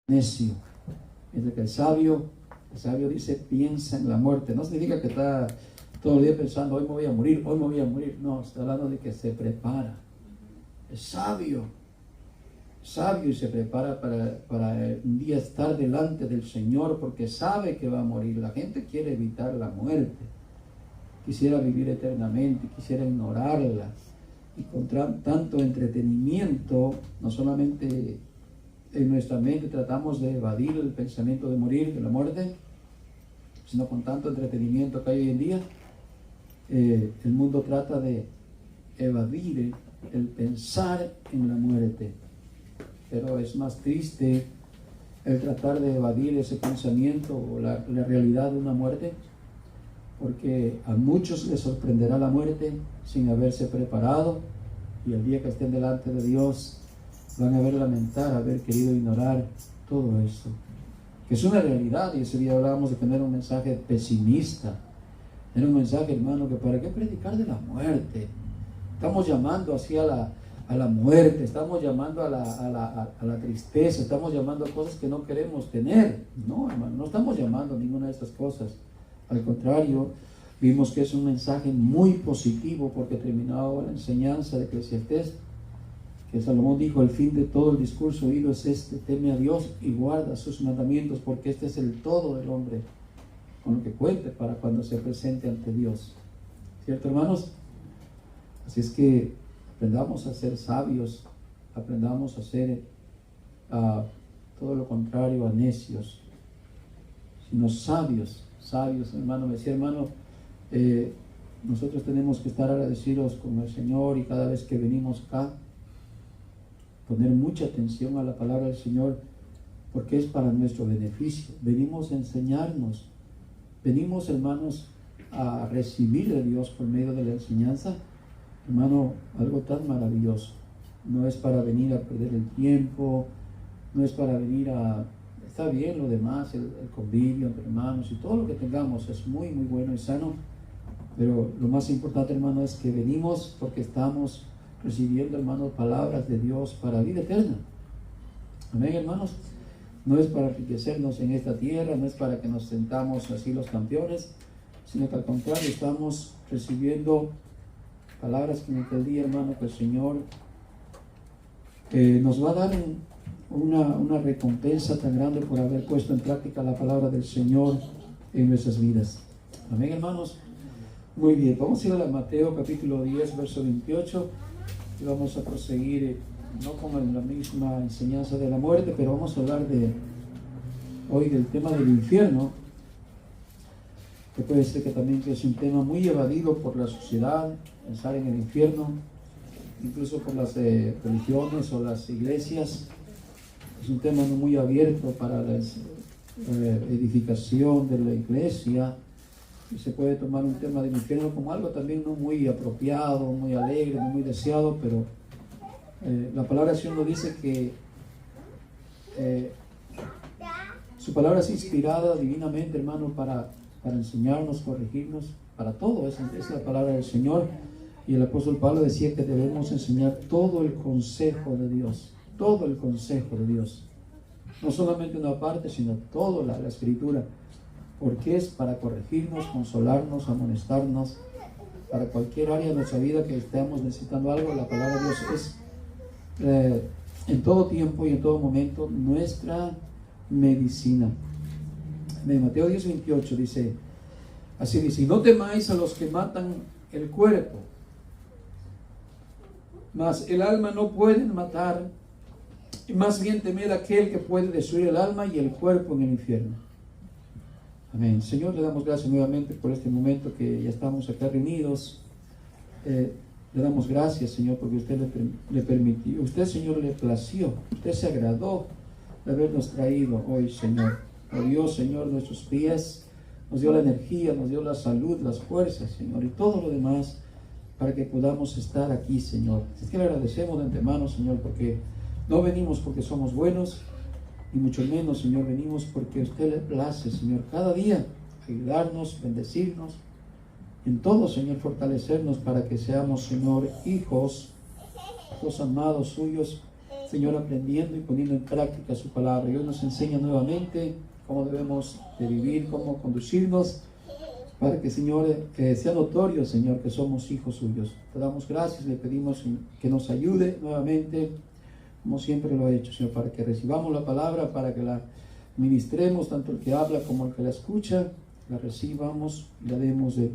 necio. Mientras que el sabio dice, piensa en la muerte. No significa que está todo el día pensando, hoy me voy a morir, hoy me voy a morir. No, está hablando de que se prepara. Es sabio y se prepara para un día estar delante del Señor, porque sabe que va a morir. La gente quiere evitar la muerte, quisiera vivir eternamente, quisiera ignorarla, y con tanto entretenimiento, no solamente en nuestra mente tratamos de evadir el pensamiento de morir, de la muerte, sino con tanto entretenimiento que hay hoy en día, el mundo trata de evadir el pensar en la muerte. Pero es más triste el tratar de evadir ese pensamiento o la realidad de una muerte, porque a muchos les sorprenderá la muerte sin haberse preparado, y el día que estén delante de Dios van a ver lamentar haber querido ignorar todo esto, que es una realidad. Y ese día hablábamos de tener un mensaje pesimista, tener un mensaje, hermano, que para qué predicar de la muerte. Estamos llamando así a la muerte, estamos llamando a la tristeza, estamos llamando a cosas que no queremos tener. No, hermano, no estamos llamando a ninguna de estas cosas. Al contrario, vimos que es un mensaje muy positivo, porque terminado la enseñanza de Eclesiastés, que Salomón dijo, el fin de todo el discurso oído es este: teme a Dios y guarda sus mandamientos, porque este es el todo del hombre, con lo que cuente para cuando se presente ante Dios. ¿Cierto, hermanos? Así es que aprendamos a ser sabios, aprendamos a ser todo lo contrario a necios, sino sabios, hermano. Me decía, hermano, nosotros tenemos que estar agradecidos con el Señor, y cada vez que venimos acá, poner mucha atención a la palabra del Señor, porque es para nuestro beneficio. Venimos a enseñarnos, venimos, hermanos, a recibir de Dios por medio de la enseñanza. Hermano, algo tan maravilloso. No es para venir a perder el tiempo, no es para venir a... Está bien lo demás, el convivio entre hermanos y todo lo que tengamos es muy, muy bueno y sano, pero lo más importante, hermano, es que venimos porque estamos recibiendo, hermanos, palabras de Dios para vida eterna. Amén, hermanos. No es para enriquecernos en esta tierra, no es para que nos sentamos así los campeones, sino que al contrario, estamos recibiendo palabras que en aquel día, hermano, que el Señor nos va a dar una recompensa tan grande por haber puesto en práctica la palabra del Señor en nuestras vidas. Amén, hermanos. Muy bien, vamos a ir a Mateo capítulo 10, verso 28, y vamos a proseguir, no con la misma enseñanza de la muerte, pero vamos a hablar hoy del tema del infierno, que puede ser que también es un tema muy evadido por la sociedad, pensar en el infierno, incluso por las religiones o las iglesias. Es un tema no muy abierto para la edificación de la iglesia, y se puede tomar un tema del infierno como algo también no muy apropiado, muy alegre, no muy deseado, pero la palabra del Señor nos dice que su palabra es inspirada divinamente, hermano, para enseñarnos, corregirnos, para todo. Es la palabra del Señor. Y el apóstol Pablo decía que debemos enseñar todo el consejo de Dios, todo el consejo de Dios, no solamente una parte, sino toda la escritura, porque es para corregirnos, consolarnos, amonestarnos, para cualquier área de nuestra vida que estemos necesitando algo. La palabra de Dios es en todo tiempo y en todo momento nuestra medicina. En Mateo 10, 28 dice, así dice: y no temáis a los que matan el cuerpo, mas el alma no pueden matar, y más bien temed a aquel que puede destruir el alma y el cuerpo en el infierno. Amén. Señor, le damos gracias nuevamente por este momento que ya estamos acá reunidos. Le damos gracias, Señor, porque usted le permitió, usted, Señor, le plació, usted se agradó de habernos traído hoy, Señor. Nos dio, Señor, nuestros pies, nos dio la energía, nos dio la salud, las fuerzas, Señor, y todo lo demás para que podamos estar aquí, Señor. Es que le agradecemos de antemano, Señor, porque no venimos porque somos buenos, y mucho menos, Señor, venimos porque a usted le place, Señor, cada día ayudarnos, bendecirnos, en todo, Señor, fortalecernos para que seamos, Señor, hijos amados suyos, Señor, aprendiendo y poniendo en práctica su palabra. Dios nos enseña nuevamente cómo debemos de vivir, cómo conducirnos, para que, Señor, sea notorio, Señor, que somos hijos suyos. Te damos gracias, le pedimos que nos ayude nuevamente, como siempre lo ha hecho, Señor, para que recibamos la palabra, para que la ministremos, tanto el que habla como el que la escucha, la recibamos y la demos de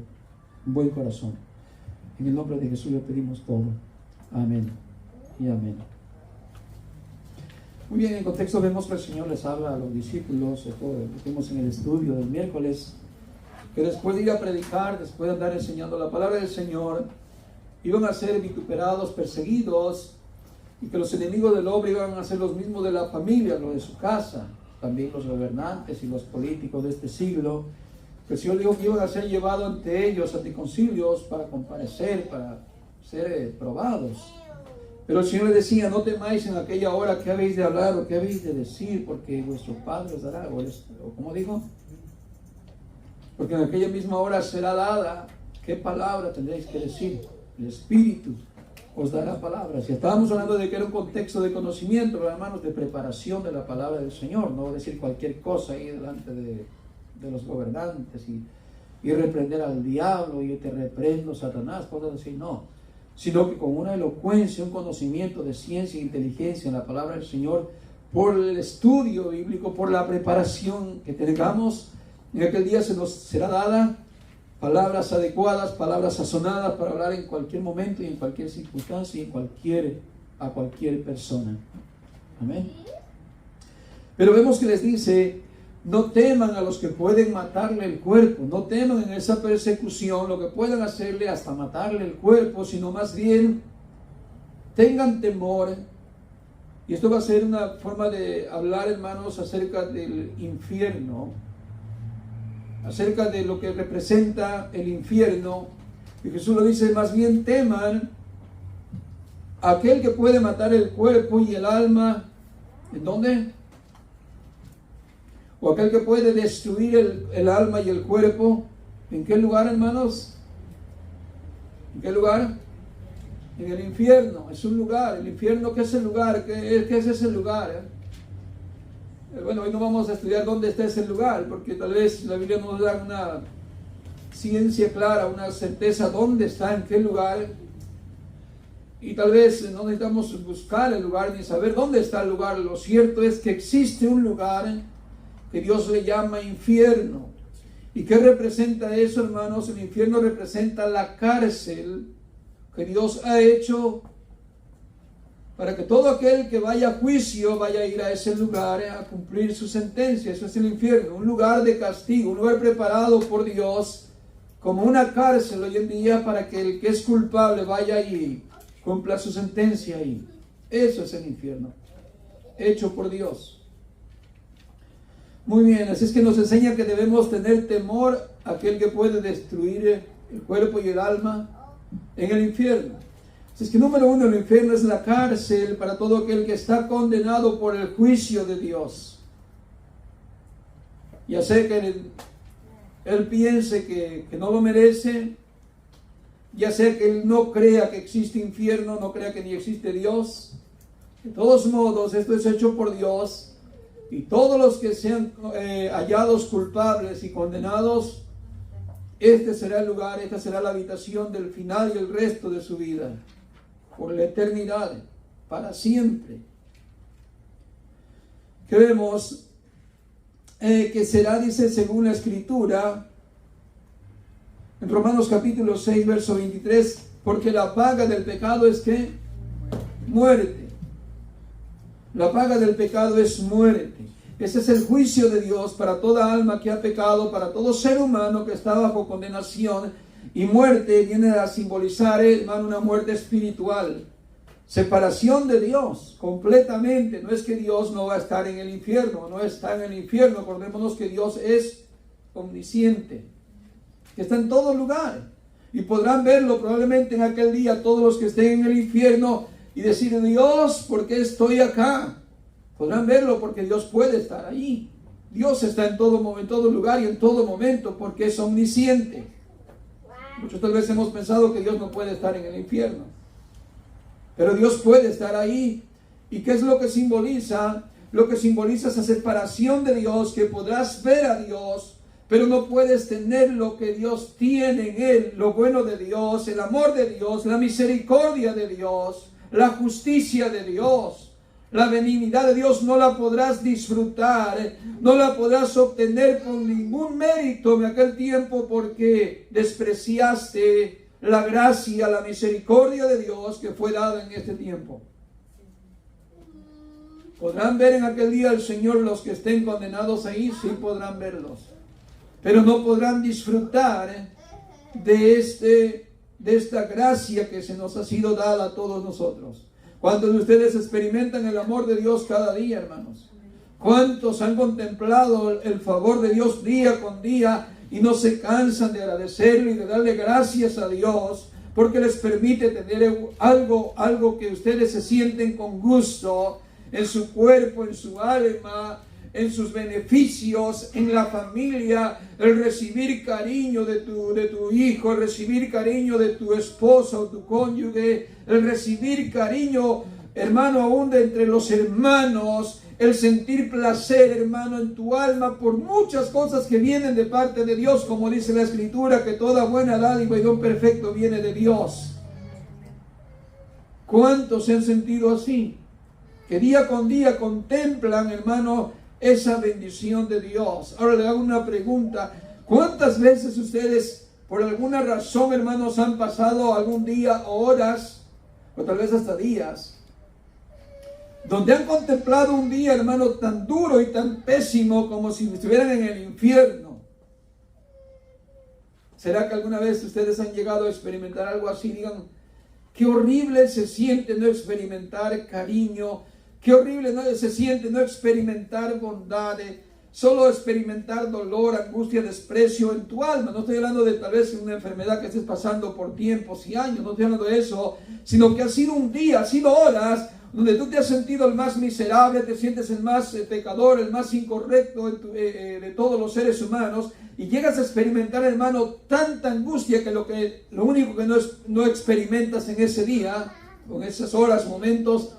buen corazón. En el nombre de Jesús le pedimos todo. Amén y amén. Muy bien, en el contexto vemos que el Señor les habla a los discípulos, lo vimos en el estudio del miércoles, que después de ir a predicar, después de andar enseñando la palabra del Señor, iban a ser vituperados, perseguidos, y que los enemigos del hombre iban a ser los mismos de la familia, los de su casa, también los gobernantes y los políticos de este siglo, que el Señor dijo que iban a ser llevados ante ellos, ante concilios, para comparecer, para ser probados. Pero el Señor les decía: no temáis en aquella hora qué habéis de hablar o qué habéis de decir, porque vuestro Padre os dará, o ¿cómo dijo? Porque en aquella misma hora será dada, ¿qué palabra tendréis que decir? El Espíritu os dará palabras. Y estábamos hablando de que era un contexto de conocimiento, pero hermanos, de preparación de la palabra del Señor, no decir cualquier cosa ahí delante de los gobernantes y reprender al diablo y te reprendo, Satanás, cosas así, no. Sino que con una elocuencia, un conocimiento de ciencia e inteligencia en la palabra del Señor, por el estudio bíblico, por la preparación que tengamos, en aquel día se nos será dada palabras adecuadas, palabras sazonadas para hablar en cualquier momento y en cualquier circunstancia y a cualquier persona. Amén. Pero vemos que les dice: no teman a los que pueden matarle el cuerpo, no teman en esa persecución lo que puedan hacerle hasta matarle el cuerpo, sino más bien tengan temor. Y esto va a ser una forma de hablar, hermanos, acerca del infierno, acerca de lo que representa el infierno. Y Jesús lo dice: más bien teman a aquel que puede matar el cuerpo y el alma. ¿En dónde? O aquel que puede destruir el alma y el cuerpo. ¿En qué lugar, hermanos? ¿En qué lugar? En el infierno. Es un lugar. ¿El infierno qué es el lugar? ¿Qué es ese lugar? Bueno, hoy no vamos a estudiar dónde está ese lugar, porque tal vez la Biblia nos da una ciencia clara, una certeza dónde está, en qué lugar. Y tal vez no necesitamos buscar el lugar ni saber dónde está el lugar. Lo cierto es que existe un lugar que Dios le llama infierno. ¿Y qué representa eso, hermanos? El infierno representa la cárcel que Dios ha hecho para que todo aquel que vaya a juicio vaya a ir a ese lugar a cumplir su sentencia. Eso es el infierno, un lugar de castigo, un lugar preparado por Dios como una cárcel hoy en día para que el que es culpable vaya y cumpla su sentencia ahí. Eso es el infierno, hecho por Dios. Muy bien, así es que nos enseña que debemos tener temor a aquel que puede destruir el cuerpo y el alma en el infierno. Así es que número uno, el infierno es la cárcel para todo aquel que está condenado por el juicio de Dios. Ya sea que él piense que no lo merece, ya sea que él no crea que existe infierno, no crea que ni existe Dios. De todos modos, esto es hecho por Dios. Y todos los que sean hallados culpables y condenados, este será el lugar, esta será la habitación del final y el resto de su vida, por la eternidad, para siempre. Que vemos que será, dice, según la Escritura, en Romanos capítulo 6, verso 23, porque la paga del pecado es ¿qué? Muerte. La paga del pecado es muerte. Ese es el juicio de Dios para toda alma que ha pecado, para todo ser humano que está bajo condenación. Y muerte viene a simbolizar, hermano, una muerte espiritual. Separación de Dios completamente. No es que Dios no va a estar en el infierno, no está en el infierno. Acordémonos que Dios es omnisciente, que está en todo lugar. Y podrán verlo probablemente en aquel día todos los que estén en el infierno y decir: Dios, ¿por qué estoy acá? Podrán verlo porque Dios puede estar ahí. Dios está en todo lugar y en todo momento porque es omnisciente. Muchos tal vez hemos pensado que Dios no puede estar en el infierno, pero Dios puede estar ahí. ¿Y qué es lo que simboliza? Lo que simboliza esa separación de Dios, que podrás ver a Dios, pero no puedes tener lo que Dios tiene en Él, lo bueno de Dios, el amor de Dios, la misericordia de Dios, la justicia de Dios, la benignidad de Dios. No la podrás disfrutar, no la podrás obtener con ningún mérito en aquel tiempo, porque despreciaste la gracia, la misericordia de Dios que fue dada en este tiempo. ¿Podrán ver en aquel día al Señor los que estén condenados ahí? Sí, podrán verlos. Pero no podrán disfrutar de esta gracia que se nos ha sido dada a todos nosotros. ¿Cuántos de ustedes experimentan el amor de Dios cada día, hermanos? ¿Cuántos han contemplado el favor de Dios día con día y no se cansan de agradecerle y de darle gracias a Dios, porque les permite tener algo que ustedes se sienten con gusto en su cuerpo, en su alma, en sus beneficios, en la familia, el recibir cariño de tu hijo, el recibir cariño de tu esposa o tu cónyuge, el recibir cariño, hermano, aún de entre los hermanos, el sentir placer, hermano, en tu alma por muchas cosas que vienen de parte de Dios, como dice la Escritura, que toda buena dádiva y don perfecto viene de Dios. ¿Cuántos se han sentido así? Que día con día contemplan, hermano, esa bendición de Dios. Ahora le hago una pregunta. ¿Cuántas veces ustedes, por alguna razón, hermanos, han pasado algún día, horas, o tal vez hasta días, donde han contemplado un día, hermano, tan duro y tan pésimo como si estuvieran en el infierno? ¿Será que alguna vez ustedes han llegado a experimentar algo así? Digan, qué horrible se siente no experimentar cariño. Qué horrible se siente no experimentar bondad, solo experimentar dolor, angustia, desprecio en tu alma. No estoy hablando de tal vez una enfermedad que estés pasando por tiempos y años, no estoy hablando de eso, sino que ha sido un día, ha sido horas, donde tú te has sentido el más miserable, te sientes el más pecador, el más incorrecto de todos los seres humanos, y llegas a experimentar, hermano, tanta angustia que lo único que no experimentas en ese día, con esas horas, momentos,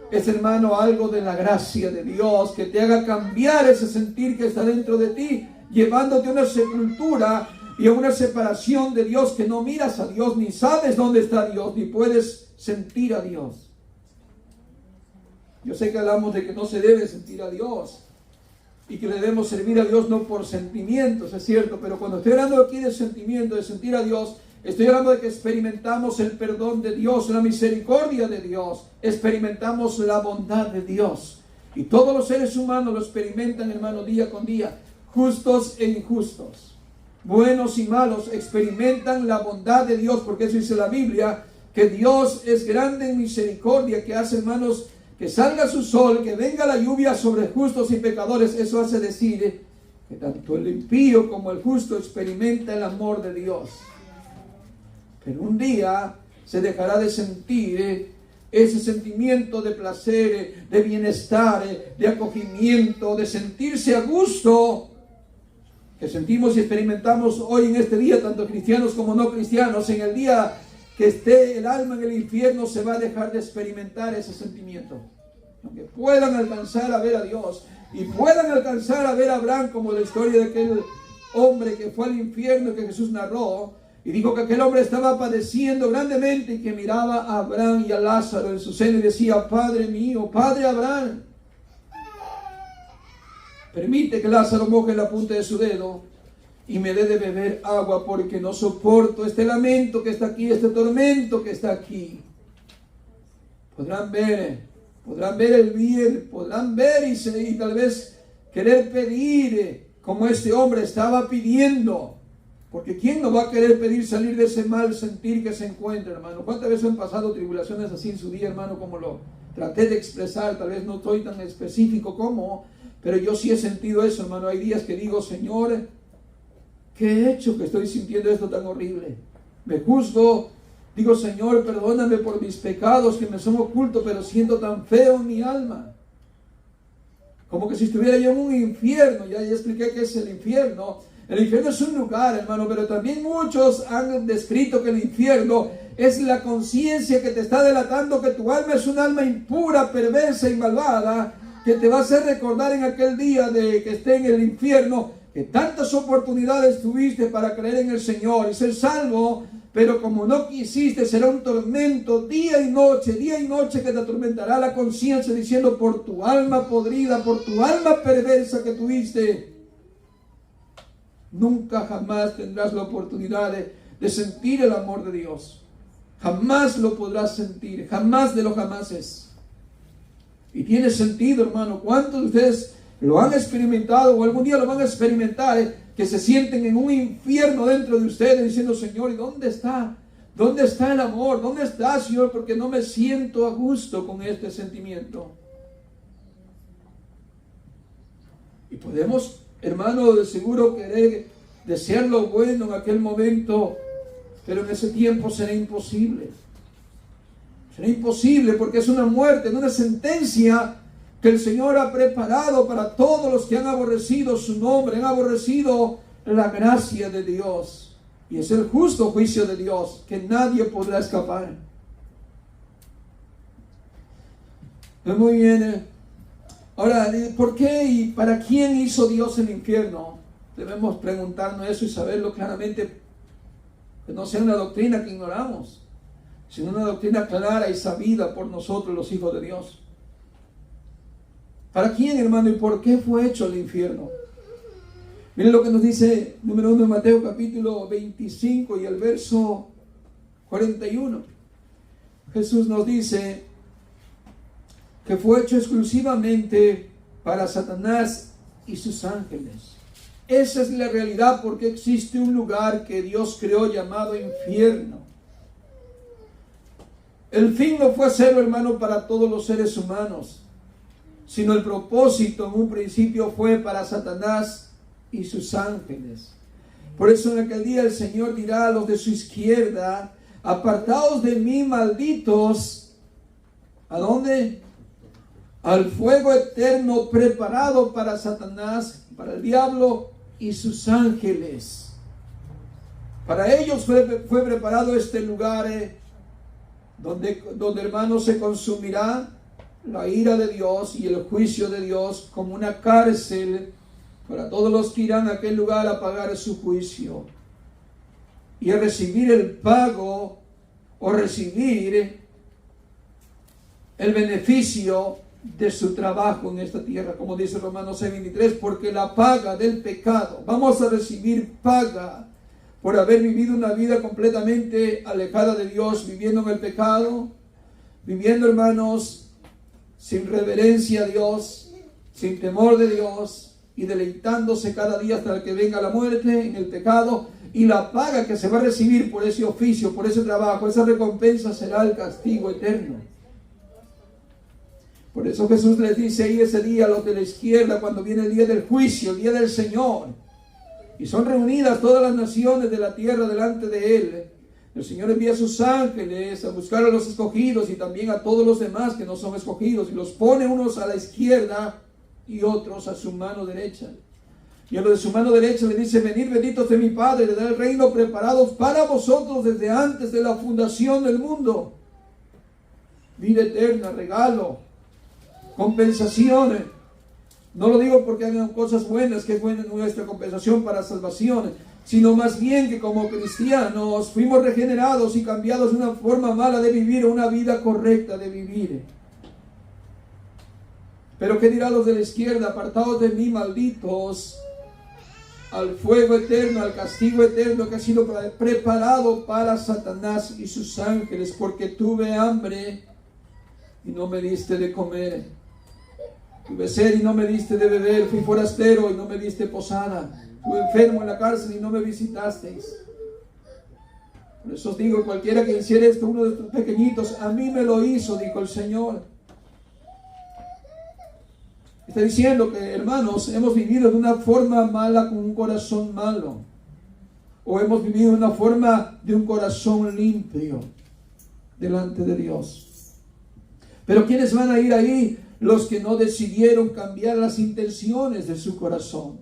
es, hermano, algo de la gracia de Dios que te haga cambiar ese sentir que está dentro de ti, llevándote a una sepultura y a una separación de Dios, que no miras a Dios, ni sabes dónde está Dios, ni puedes sentir a Dios. Yo sé que hablamos de que no se debe sentir a Dios y que le debemos servir a Dios no por sentimientos, es cierto, pero cuando estoy hablando aquí de sentimiento, de sentir a Dios, estoy hablando de que experimentamos el perdón de Dios, la misericordia de Dios, experimentamos la bondad de Dios. Y todos los seres humanos lo experimentan, hermano, día con día, justos e injustos, buenos y malos, experimentan la bondad de Dios, porque eso dice la Biblia, que Dios es grande en misericordia, que hace, hermanos, que salga su sol, que venga la lluvia sobre justos y pecadores. Eso hace decir que tanto el impío como el justo experimenta el amor de Dios. Pero un día se dejará de sentir ese sentimiento de placer, de bienestar, de acogimiento, de sentirse a gusto que sentimos y experimentamos hoy en este día, tanto cristianos como no cristianos. En el día que esté el alma en el infierno se va a dejar de experimentar ese sentimiento. Aunque puedan alcanzar a ver a Dios y puedan alcanzar a ver a Abraham, como la historia de aquel hombre que fue al infierno que Jesús narró, y dijo que aquel hombre estaba padeciendo grandemente y que miraba a Abraham y a Lázaro en su seno y decía: Padre mío, Padre Abraham, permite que Lázaro moje la punta de su dedo y me dé de beber agua, porque no soporto este lamento que está aquí, este tormento que está aquí. Podrán ver el bien, podrán ver y tal vez querer pedir como este hombre estaba pidiendo. Porque ¿quién no va a querer pedir salir de ese mal sentir que se encuentra, hermano? ¿Cuántas veces han pasado tribulaciones así en su día, hermano? Como lo traté de expresar, tal vez no estoy tan específico como, pero yo sí he sentido eso, hermano. Hay días que digo: Señor, ¿qué he hecho que estoy sintiendo esto tan horrible? Me juzgo, digo: Señor, perdóname por mis pecados que me son ocultos, pero siento tan feo en mi alma. Como que si estuviera yo en un infierno. Ya expliqué qué es el infierno. El infierno es un lugar, hermano, pero también muchos han descrito que el infierno es la conciencia que te está delatando que tu alma es un alma impura, perversa y malvada, que te va a hacer recordar en aquel día de que esté en el infierno, que tantas oportunidades tuviste para creer en el Señor y ser salvo, pero como no quisiste, será un tormento día y noche que te atormentará la conciencia diciendo: por tu alma podrida, por tu alma perversa que tuviste, nunca jamás tendrás la oportunidad de sentir el amor de Dios. Jamás lo podrás sentir, jamás de los jamases. Y tiene sentido, hermano. ¿Cuántos de ustedes lo han experimentado o algún día lo van a experimentar? Que se sienten en un infierno dentro de ustedes diciendo: Señor, ¿y dónde está? ¿Dónde está el amor? ¿Dónde está, Señor? Porque no me siento a gusto con este sentimiento. Y podemos, hermano, de seguro querer desear lo bueno en aquel momento, pero en ese tiempo será imposible. Será imposible porque es una muerte, no una sentencia que el Señor ha preparado para todos los que han aborrecido su nombre, han aborrecido la gracia de Dios. Y es el justo juicio de Dios que nadie podrá escapar. Muy bien. Ahora, ¿por qué y para quién hizo Dios el infierno? Debemos preguntarnos eso y saberlo claramente, que no sea una doctrina que ignoramos, sino una doctrina clara y sabida por nosotros los hijos de Dios. ¿Para quién, hermano? ¿Y por qué fue hecho el infierno? Miren lo que nos dice, número 1 de Mateo capítulo 25 y el verso 41. Jesús nos dice que fue hecho exclusivamente para Satanás y sus ángeles. Esa es la realidad, porque existe un lugar que Dios creó llamado infierno. El fin no fue hacerlo, hermano, para todos los seres humanos, sino el propósito en un principio fue para Satanás y sus ángeles. Por eso en aquel día el Señor dirá a los de su izquierda: apartaos de mí, malditos. ¿A dónde? Al fuego eterno preparado para Satanás, para el diablo y sus ángeles. Para ellos fue preparado este lugar donde, hermano, se consumirá la ira de Dios y el juicio de Dios como una cárcel para todos los que irán a aquel lugar a pagar su juicio y a recibir el pago o recibir el beneficio de su trabajo en esta tierra, como dice Romanos 6:23, porque la paga del pecado, vamos a recibir paga por haber vivido una vida completamente alejada de Dios, viviendo en el pecado, viviendo, hermanos, sin reverencia a Dios, sin temor de Dios, y deleitándose cada día hasta que venga la muerte en el pecado. Y la paga que se va a recibir por ese oficio, por ese trabajo, esa recompensa será el castigo eterno. Por eso Jesús les dice ahí ese día a los de la izquierda, cuando viene el día del juicio, el día del Señor, y son reunidas todas las naciones de la tierra delante de Él, el Señor envía a sus ángeles a buscar a los escogidos y también a todos los demás que no son escogidos, y los pone unos a la izquierda y otros a su mano derecha. Y a los de su mano derecha le dice: venid benditos de mi Padre, le da el reino preparado para vosotros desde antes de la fundación del mundo. Vida eterna, regalo, compensaciones. No lo digo porque hagan cosas buenas, que es buena nuestra compensación para salvación, sino más bien que como cristianos fuimos regenerados y cambiados de una forma mala de vivir a una vida correcta de vivir. Pero ¿qué dirán los de la izquierda? Apartados de mí, malditos, al fuego eterno, al castigo eterno que ha sido preparado para Satanás y sus ángeles, porque tuve hambre y no me diste de comer, tuve sed y no me diste de beber, fui forastero y no me diste posada, estuve enfermo en la cárcel y no me visitasteis. Por eso os digo, cualquiera que hiciera esto uno de estos pequeñitos, a mí me lo hizo, dijo el Señor. Está diciendo que, hermanos, hemos vivido de una forma mala con un corazón malo, o hemos vivido de una forma de un corazón limpio delante de Dios. Pero ¿quiénes van a ir ahí? Los que no decidieron cambiar las intenciones de su corazón.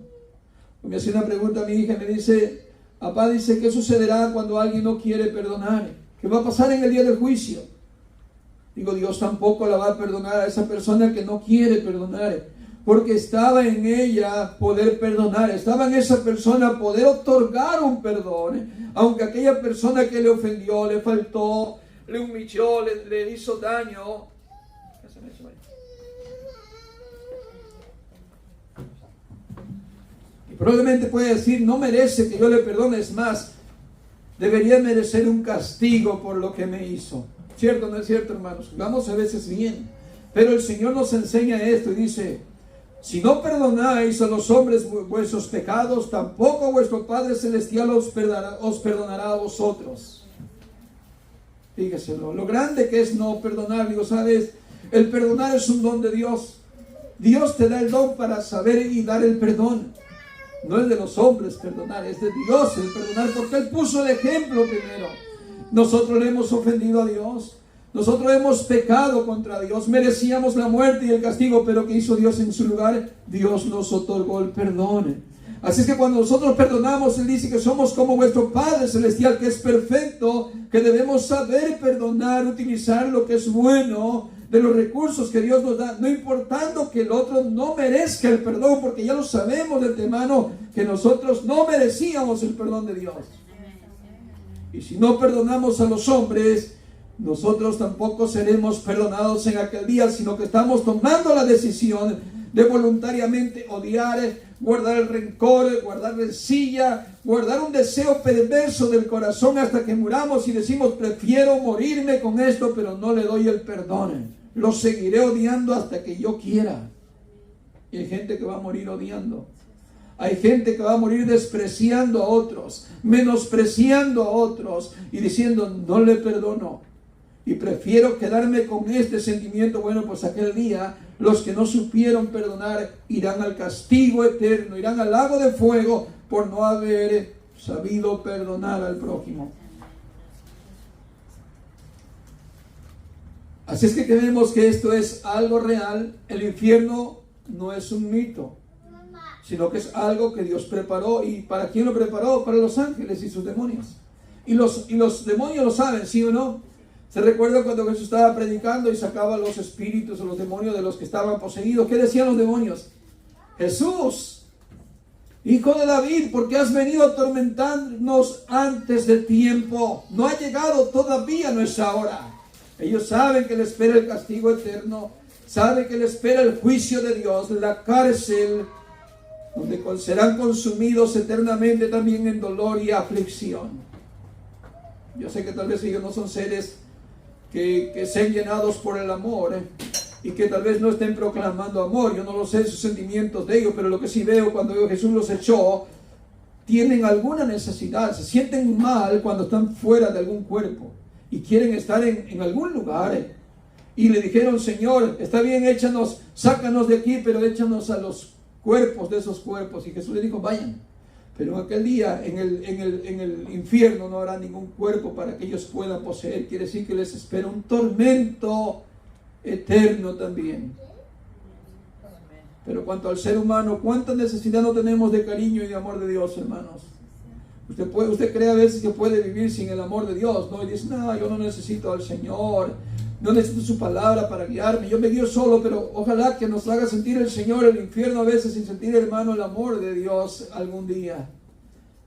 Me hace una pregunta a mi hija y me dice: papá, dice, ¿qué sucederá cuando alguien no quiere perdonar? ¿Qué va a pasar en el día del juicio? Digo, Dios tampoco la va a perdonar a esa persona que no quiere perdonar, porque estaba en ella poder perdonar, estaba en esa persona poder otorgar un perdón, aunque aquella persona que le ofendió, le faltó, le humilló, le hizo daño. Y probablemente puede decir, no merece que yo le perdone, es más, debería merecer un castigo por lo que me hizo. ¿Cierto o no es cierto, hermanos? Jugamos a veces bien, pero el Señor nos enseña esto y dice, si no perdonáis a los hombres vuestros pecados, tampoco vuestro Padre Celestial os perdonará a vosotros. Fíjese lo grande que es no perdonar. Digo, ¿sabes? El perdonar es un don de Dios. Dios te da el don para saber y dar el perdón. No es de los hombres perdonar, es de Dios el perdonar, porque Él puso el ejemplo primero. Nosotros le hemos ofendido a Dios, nosotros hemos pecado contra Dios, merecíamos la muerte y el castigo, pero ¿qué hizo Dios en su lugar? Dios nos otorgó el perdón. Así es que cuando nosotros perdonamos, Él dice que somos como vuestro Padre Celestial, que es perfecto, que debemos saber perdonar, utilizar lo que es bueno de los recursos que Dios nos da, no importando que el otro no merezca el perdón, porque ya lo sabemos de antemano que nosotros no merecíamos el perdón de Dios. Y si no perdonamos a los hombres, nosotros tampoco seremos perdonados en aquel día, sino que estamos tomando la decisión de voluntariamente odiar, guardar el rencor, guardar rencilla, guardar un deseo perverso del corazón hasta que muramos y decimos, prefiero morirme con esto, pero no le doy el perdón. Lo seguiré odiando hasta que yo quiera. Y hay gente que va a morir odiando. Hay gente que va a morir despreciando a otros, menospreciando a otros y diciendo, no le perdono. Y prefiero quedarme con este sentimiento. Bueno, pues aquel día los que no supieron perdonar irán al castigo eterno, irán al lago de fuego por no haber sabido perdonar al prójimo. Así es que vemos que esto es algo real. El infierno no es un mito, sino que es algo que Dios preparó. ¿Y para quién lo preparó? Para los ángeles y sus demonios. Y los demonios lo saben, ¿sí o no? ¿Se recuerda cuando Jesús estaba predicando y sacaba los espíritus o los demonios de los que estaban poseídos? ¿Qué decían los demonios? Jesús, Hijo de David, ¿por qué has venido a atormentarnos antes de tiempo? No ha llegado todavía nuestra hora. Ellos saben que le espera el castigo eterno, saben que le espera el juicio de Dios, la cárcel, donde serán consumidos eternamente también en dolor y aflicción. Yo sé que tal vez ellos no son seres que sean llenados por el amor, y que tal vez no estén proclamando amor. Yo no lo sé, sus sentimientos de ellos, pero lo que sí veo cuando Jesús los echó, tienen alguna necesidad, se sienten mal cuando están fuera de algún cuerpo y quieren estar en algún lugar. Y le dijeron, Señor, está bien, échanos, sácanos de aquí, pero échanos a los cuerpos de esos cuerpos. Y Jesús le dijo, vayan. Pero en aquel día, en el infierno, no habrá ningún cuerpo para que ellos puedan poseer. Quiere decir que les espera un tormento eterno también. Pero cuanto al ser humano, ¿cuánta necesidad no tenemos de cariño y de amor de Dios, hermanos? Usted cree a veces que puede vivir sin el amor de Dios, ¿no? Y dice, no, yo no necesito al Señor, no necesito su palabra para guiarme, yo me guío solo. Pero ojalá que nos haga sentir el Señor el infierno a veces, sin sentir, hermano, el amor de Dios algún día,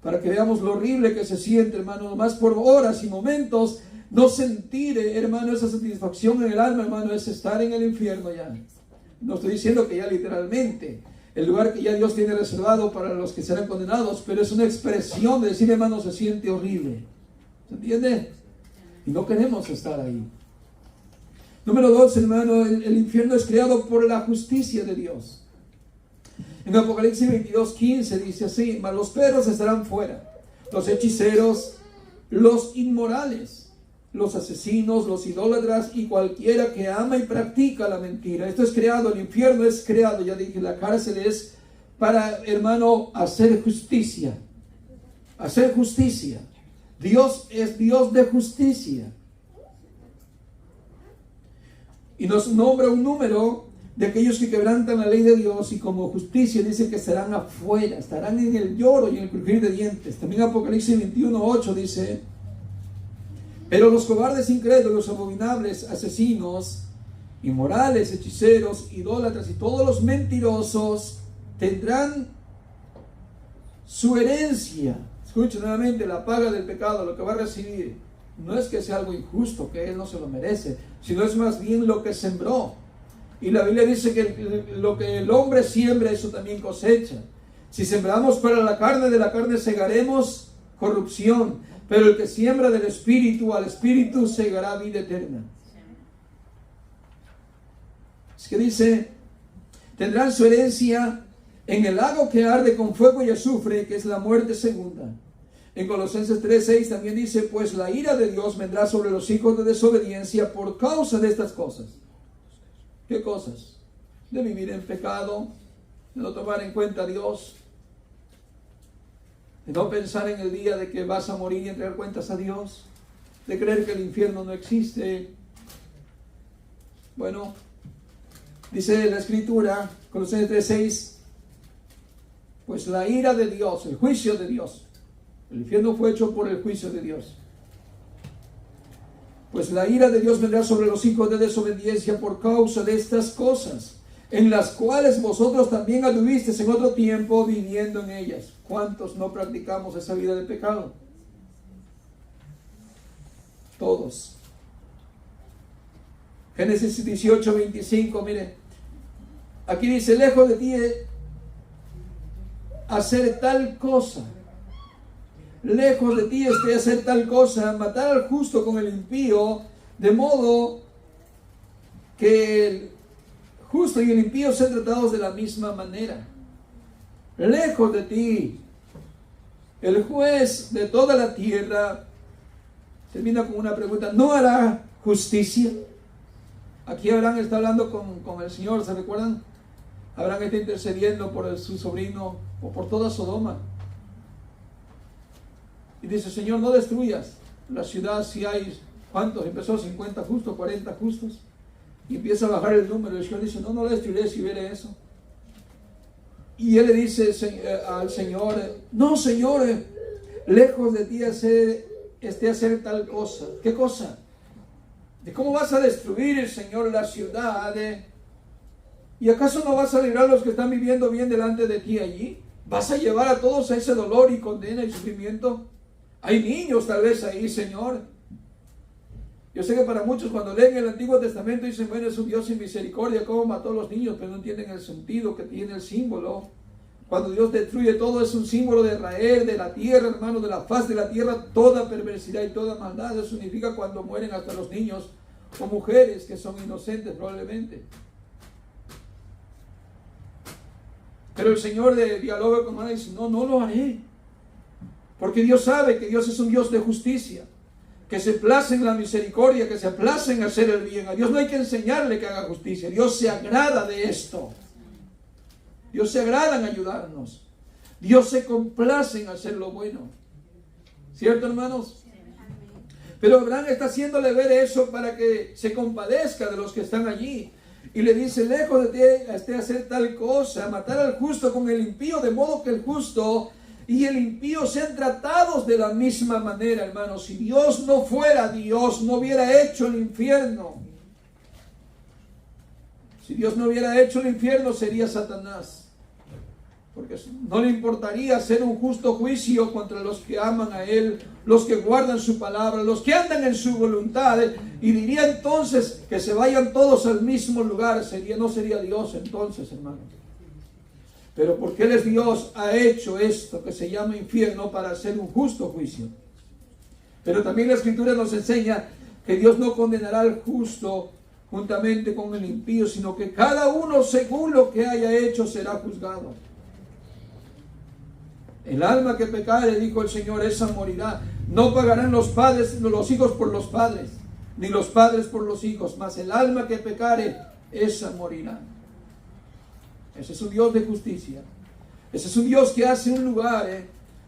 para que veamos lo horrible que se siente, hermano, nomás por horas y momentos no sentir, hermano, esa satisfacción en el alma, hermano, es estar en el infierno ya. No estoy diciendo que ya literalmente el lugar que ya Dios tiene reservado para los que serán condenados, pero es una expresión de decir, hermano, se siente horrible. ¿Se entiende? Y no queremos estar ahí. Número 2, hermano, el infierno es creado por la justicia de Dios. En Apocalipsis 22:15 dice así, mas los perros estarán fuera, los hechiceros, los inmorales, los asesinos, los idólatras y cualquiera que ama y practica la mentira. Esto es creado, el infierno es creado, ya dije, la cárcel es para, hermano, hacer justicia. Hacer justicia. Dios es Dios de justicia. Y nos nombra un número de aquellos que quebrantan la ley de Dios, y como justicia dice que estarán afuera, estarán en el lloro y en el crujir de dientes. También Apocalipsis 21:8 dice, Pero los cobardes, incrédulos, abominables, asesinos, inmorales, hechiceros, idólatras y todos los mentirosos tendrán su herencia. Escuchen nuevamente, la paga del pecado, lo que va a recibir, no es que sea algo injusto, que él no se lo merece, sino es más bien lo que sembró. Y la Biblia dice que lo que el hombre siembra, eso también cosecha. Si sembramos para la carne, de la carne segaremos corrupción, pero el que siembra del Espíritu, al Espíritu segará vida eterna. Es que dice, tendrán su herencia en el lago que arde con fuego y azufre, que es la muerte segunda. En Colosenses 3:6 también dice, pues la ira de Dios vendrá sobre los hijos de desobediencia por causa de estas cosas. ¿Qué cosas? De vivir en pecado, de no tomar en cuenta a Dios, de no pensar en el día de que vas a morir y entregar cuentas a Dios, de creer que el infierno no existe. Bueno, dice la Escritura, Colosenses 3:6, pues la ira de Dios, el juicio de Dios, el infierno fue hecho por el juicio de Dios. Pues la ira de Dios vendrá sobre los hijos de desobediencia por causa de estas cosas, en las cuales vosotros también anduvisteis en otro tiempo viviendo en ellas. ¿Cuántos no practicamos esa vida de pecado? Todos. Génesis 18:25, mire. Aquí dice, lejos de ti hacer tal cosa. Lejos de ti esté hacer tal cosa, matar al justo con el impío, de modo que el justo y el impío sean tratados de la misma manera. Lejos de ti, el juez de toda la tierra, termina con una pregunta, ¿no hará justicia? Aquí Abraham está hablando con el Señor, ¿se recuerdan? Abraham está intercediendo por su sobrino o por toda Sodoma. Y dice, Señor, no destruyas la ciudad si hay, ¿cuántos? Empezó 50 justos, 40 justos. Y empieza a bajar el número. Y el Señor dice, no la destruiré si viere eso. Y él le dice al Señor, no, Señor, lejos de ti hacer tal cosa. ¿Qué cosa? ¿De cómo vas a destruir, Señor, la ciudad? ¿Y acaso no vas a librar a los que están viviendo bien delante de ti allí? ¿Vas a llevar a todos a ese dolor y condena y sufrimiento? Hay niños tal vez ahí, Señor. Yo sé que para muchos cuando leen el Antiguo Testamento dicen, bueno, es un Dios sin misericordia, ¿cómo mató a los niños? Pero no entienden el sentido que tiene el símbolo. Cuando Dios destruye todo es un símbolo de Israel, de la tierra, hermano, de la faz de la tierra, toda perversidad y toda maldad. Eso significa cuando mueren hasta los niños o mujeres que son inocentes probablemente. Pero el Señor dialoga con Ana y dice, no lo haré. Porque Dios sabe que Dios es un Dios de justicia, que se place en la misericordia, que se place en hacer el bien. A Dios no hay que enseñarle que haga justicia. Dios se agrada de esto. Dios se agrada en ayudarnos. Dios se complace en hacer lo bueno. ¿Cierto, hermanos? Pero Abraham está haciéndole ver eso para que se compadezca de los que están allí. Y le dice, lejos de ti hacer tal cosa, matar al justo con el impío, de modo que el justo y el impío sean tratados de la misma manera, hermanos. Si Dios no fuera Dios, no hubiera hecho el infierno. Si Dios no hubiera hecho el infierno, sería Satanás. Porque no le importaría hacer un justo juicio contra los que aman a Él, los que guardan su palabra, los que andan en su voluntad. Y diría entonces que se vayan todos al mismo lugar. No sería Dios entonces, hermanos. Pero porque Él es Dios, ha hecho esto que se llama infierno para hacer un justo juicio. Pero también la Escritura nos enseña que Dios no condenará al justo juntamente con el impío, sino que cada uno según lo que haya hecho será juzgado. El alma que pecare, dijo el Señor, esa morirá. No pagarán los hijos por los padres, ni los padres por los hijos, mas el alma que pecare, esa morirá. Ese es un Dios de justicia. Ese es un Dios que hace un lugar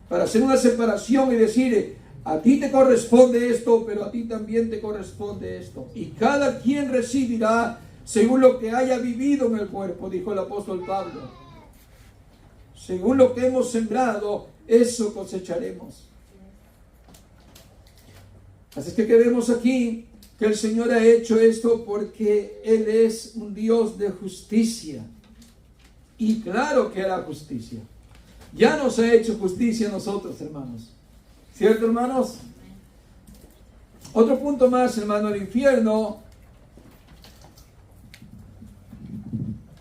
para hacer una separación y decir, a ti te corresponde esto, pero a ti también te corresponde esto. Y cada quien recibirá según lo que haya vivido en el cuerpo, dijo el apóstol Pablo. Según lo que hemos sembrado, eso cosecharemos. Así que vemos aquí que el Señor ha hecho esto porque Él es un Dios de justicia. Y claro que hará justicia. Ya nos ha hecho justicia a nosotros, hermanos. ¿Cierto, hermanos? Otro punto más, hermano, el infierno,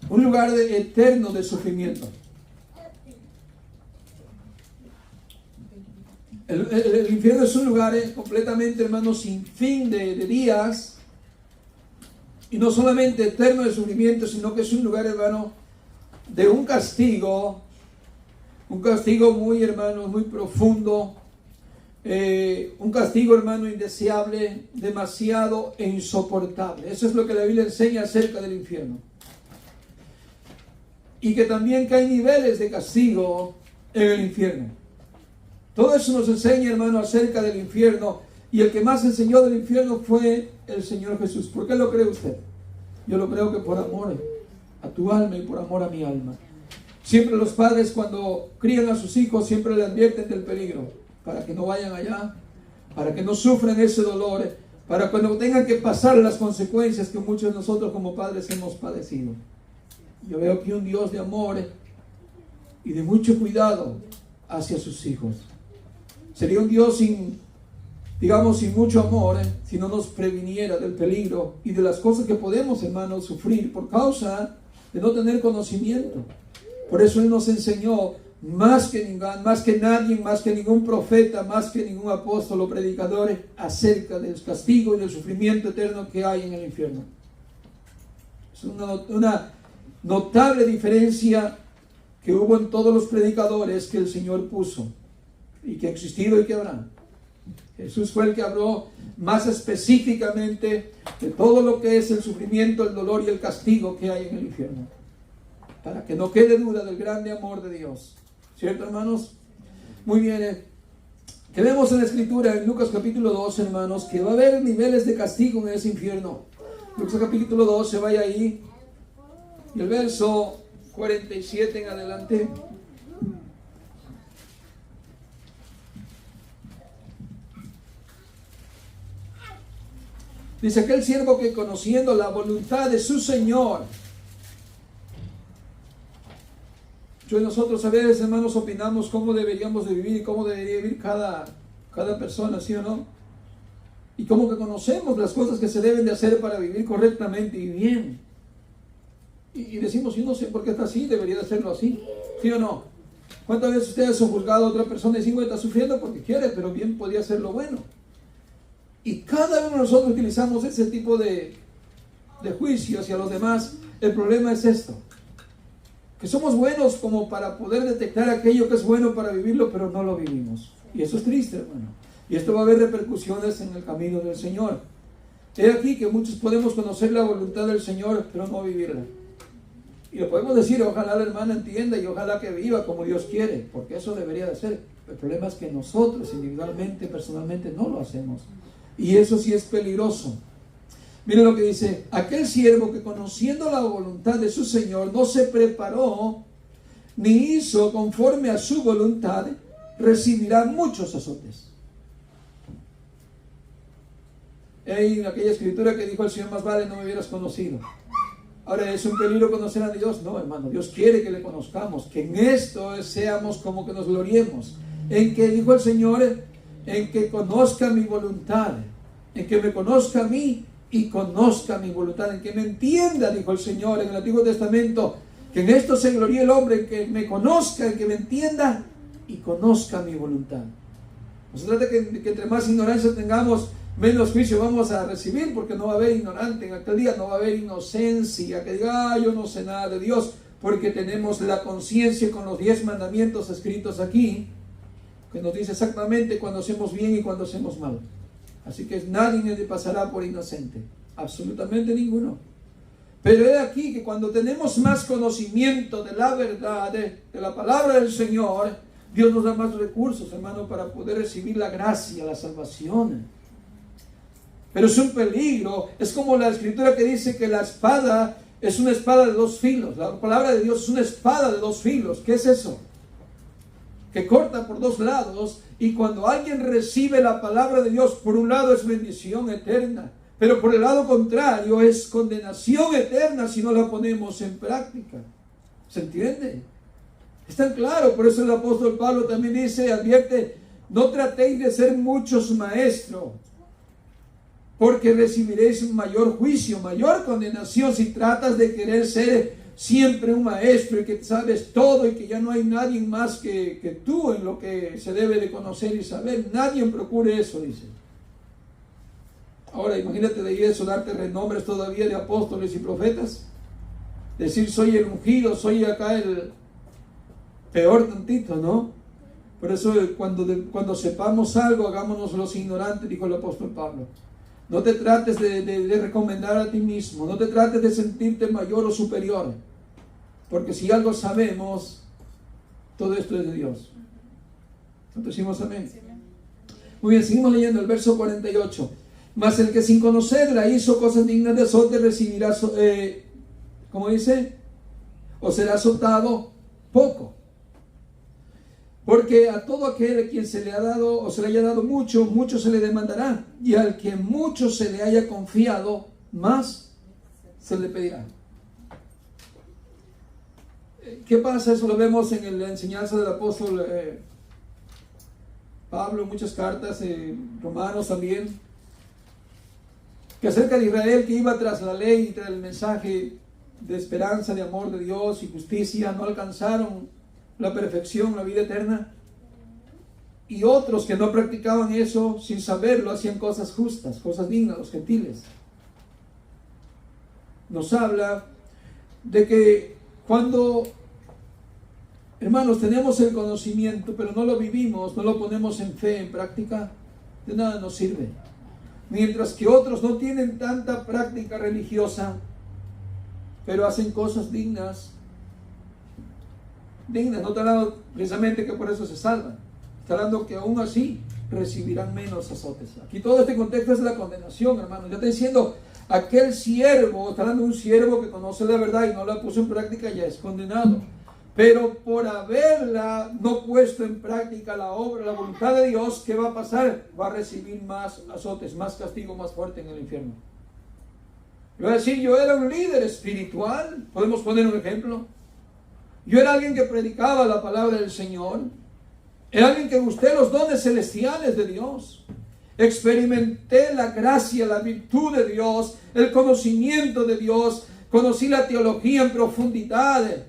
un lugar eterno de sufrimiento. El infierno es un lugar completamente, hermano, sin fin de días. Y no solamente eterno de sufrimiento, sino que es un lugar, hermano, de un castigo muy, hermano, muy profundo. Un castigo, hermano, indeseable, demasiado e insoportable. Eso es lo que la Biblia enseña acerca del infierno. Y que también que hay niveles de castigo en el infierno. Todo eso nos enseña, hermano, acerca del infierno. Y el que más enseñó del infierno fue el Señor Jesús. ¿Por qué lo cree usted? Yo lo creo que por amor a tu alma y por amor a mi alma. Siempre los padres, cuando crían a sus hijos, siempre le advierten del peligro, para que no vayan allá, para que no sufran ese dolor, para cuando tengan que pasar las consecuencias que muchos de nosotros como padres hemos padecido. Yo veo aquí un Dios de amor y de mucho cuidado hacia sus hijos. Sería un Dios sin mucho amor, si no nos previniera del peligro y de las cosas que podemos, hermanos, sufrir por causa de no tener conocimiento. Por eso Él nos enseñó más que nadie, más que ningún profeta, más que ningún apóstol o predicador, acerca del castigo y del sufrimiento eterno que hay en el infierno. Es una notable diferencia que hubo en todos los predicadores que el Señor puso y que ha existido y que habrá. Jesús fue el que habló más específicamente de todo lo que es el sufrimiento, el dolor y el castigo que hay en el infierno, para que no quede duda del grande amor de Dios. ¿Cierto, hermanos? Muy bien. Que vemos en la Escritura, en Lucas capítulo 12, hermanos, que va a haber niveles de castigo en ese infierno. Lucas capítulo 12, vaya ahí. Y el verso 47 en adelante. Dice: aquel siervo que conociendo la voluntad de su Señor. Nosotros a veces, hermanos, opinamos cómo deberíamos de vivir y cómo debería vivir cada persona, ¿sí o no? Y cómo que conocemos las cosas que se deben de hacer para vivir correctamente y bien. Y decimos: yo no sé por qué está así, debería de hacerlo así, ¿sí o no? ¿Cuántas veces ustedes han juzgado a otra persona y dicen: está sufriendo porque quiere, pero bien podría ser lo bueno? Y cada uno de nosotros utilizamos ese tipo de juicio hacia los demás. El problema es esto: que somos buenos como para poder detectar aquello que es bueno para vivirlo, pero no lo vivimos. Y eso es triste, hermano. Y esto va a haber repercusiones en el camino del Señor. He aquí que muchos podemos conocer la voluntad del Señor, pero no vivirla. Y lo podemos decir: ojalá la hermana entienda y ojalá que viva como Dios quiere, porque eso debería de ser. El problema es que nosotros individualmente, personalmente, no lo hacemos. Y eso sí es peligroso. Miren lo que dice: aquel siervo que conociendo la voluntad de su Señor no se preparó ni hizo conforme a su voluntad, recibirá muchos azotes. En aquella escritura que dijo el Señor: más vale no me hubieras conocido. Ahora, ¿es un peligro conocer a Dios? No, hermano, Dios quiere que le conozcamos, que en esto seamos como que nos gloriemos. En que dijo el Señor: en que conozca mi voluntad, en que me conozca a mí y conozca mi voluntad, en que me entienda, dijo el Señor en el Antiguo Testamento, que en esto se gloríe el hombre, en que me conozca, en que me entienda y conozca mi voluntad. No se trata que entre más ignorancia tengamos, menos juicio vamos a recibir, porque no va a haber ignorante en aquel día, no va a haber inocencia, que diga: yo no sé nada de Dios, porque tenemos la conciencia con los 10 mandamientos escritos aquí, que nos dice exactamente cuando hacemos bien y cuando hacemos mal. Así que nadie pasará por inocente, absolutamente ninguno. Pero he aquí que cuando tenemos más conocimiento de la verdad, de la palabra del Señor, Dios nos da más recursos, hermano, para poder recibir la gracia, la salvación. Pero es un peligro. Es como la escritura que dice que la espada es una espada de 2 filos. La palabra de Dios es una espada de 2 filos. ¿Qué es eso? que corta por dos lados, y cuando alguien recibe la palabra de Dios, por un lado es bendición eterna, pero por el lado contrario es condenación eterna si no la ponemos en práctica. ¿Se entiende? Es tan claro. Por eso el apóstol Pablo también dice, advierte, no tratéis de ser muchos maestros, porque recibiréis mayor juicio, mayor condenación si tratas de querer ser siempre un maestro y que sabes todo y que ya no hay nadie más que tú en lo que se debe de conocer y saber. Nadie procure eso, dice. Ahora imagínate de eso, darte renombres todavía de apóstoles y profetas. Decir soy el ungido, soy acá el peor tantito, ¿no? Por eso cuando sepamos algo, hagámonos los ignorantes, dijo el apóstol Pablo. No te trates de recomendar a ti mismo, no te trates de sentirte mayor o superior, porque si algo sabemos, todo esto es de Dios. ¿Entonces decimos amén? Muy bien, seguimos leyendo el verso 48. Mas el que sin conocerla hizo cosas dignas de azote recibirá, ¿cómo dice? O será azotado poco. Porque a todo aquel a quien se le ha dado o se le haya dado mucho, mucho se le demandará. Y al que mucho se le haya confiado, más se le pedirá. ¿Qué pasa? Eso lo vemos en la enseñanza del apóstol Pablo, en muchas cartas, Romanos también, que acerca de Israel que iba tras la ley y tras el mensaje de esperanza, de amor de Dios y justicia, no alcanzaron la perfección, la vida eterna. Y otros que no practicaban eso, sin saberlo, hacían cosas justas, cosas dignas, los gentiles. Nos habla de que cuando, hermanos, tenemos el conocimiento, pero no lo vivimos, no lo ponemos en fe, en práctica, de nada nos sirve. Mientras que otros no tienen tanta práctica religiosa, pero hacen cosas dignas, no está hablando precisamente que por eso se salvan, está hablando que aún así recibirán menos azotes. Aquí todo este contexto es la condenación, hermano. Ya está diciendo, aquel siervo, está hablando de un siervo que conoce la verdad y no la puso en práctica, ya es condenado. Pero por haberla no puesto en práctica la obra, la voluntad de Dios, ¿qué va a pasar? Va a recibir más azotes, más castigo, más fuerte en el infierno. Y va a decir, yo era un líder espiritual, podemos poner un ejemplo. Yo era alguien que predicaba la palabra del Señor. Era alguien que gusté los dones celestiales de Dios. Experimenté la gracia, la virtud de Dios, el conocimiento de Dios. Conocí la teología en profundidad.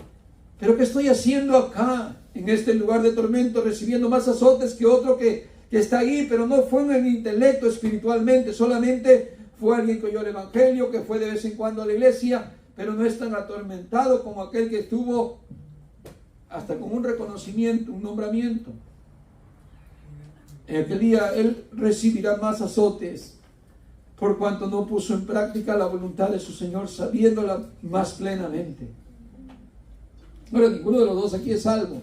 Pero ¿qué estoy haciendo acá, en este lugar de tormento, recibiendo más azotes que otro que está ahí? Pero no fue en el intelecto espiritualmente, solamente fue alguien que oyó el evangelio, que fue de vez en cuando a la iglesia, pero no es tan atormentado como aquel que estuvo hasta con un reconocimiento, un nombramiento. En aquel día él recibirá más azotes por cuanto no puso en práctica la voluntad de su Señor, sabiéndola más plenamente. Bueno, ninguno de los dos aquí es salvo.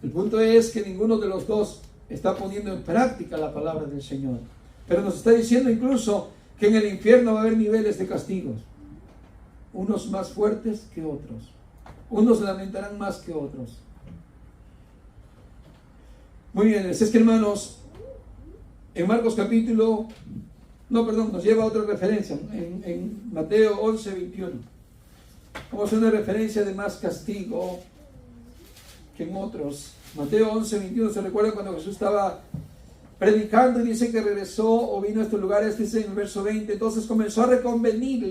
El punto es que ninguno de los dos está poniendo en práctica la palabra del Señor. Pero nos está diciendo incluso que en el infierno va a haber niveles de castigos. Unos más fuertes que otros. Unos lamentarán más que otros. Muy bien, es que hermanos, en Marcos nos lleva a otra referencia, en Mateo 11, 21. Vamos a hacer una referencia de más castigo que en otros. Mateo 11, 21, ¿se recuerda cuando Jesús estaba predicando y dice que regresó o vino a estos lugares? Dice en el verso 20, entonces comenzó a reconvenir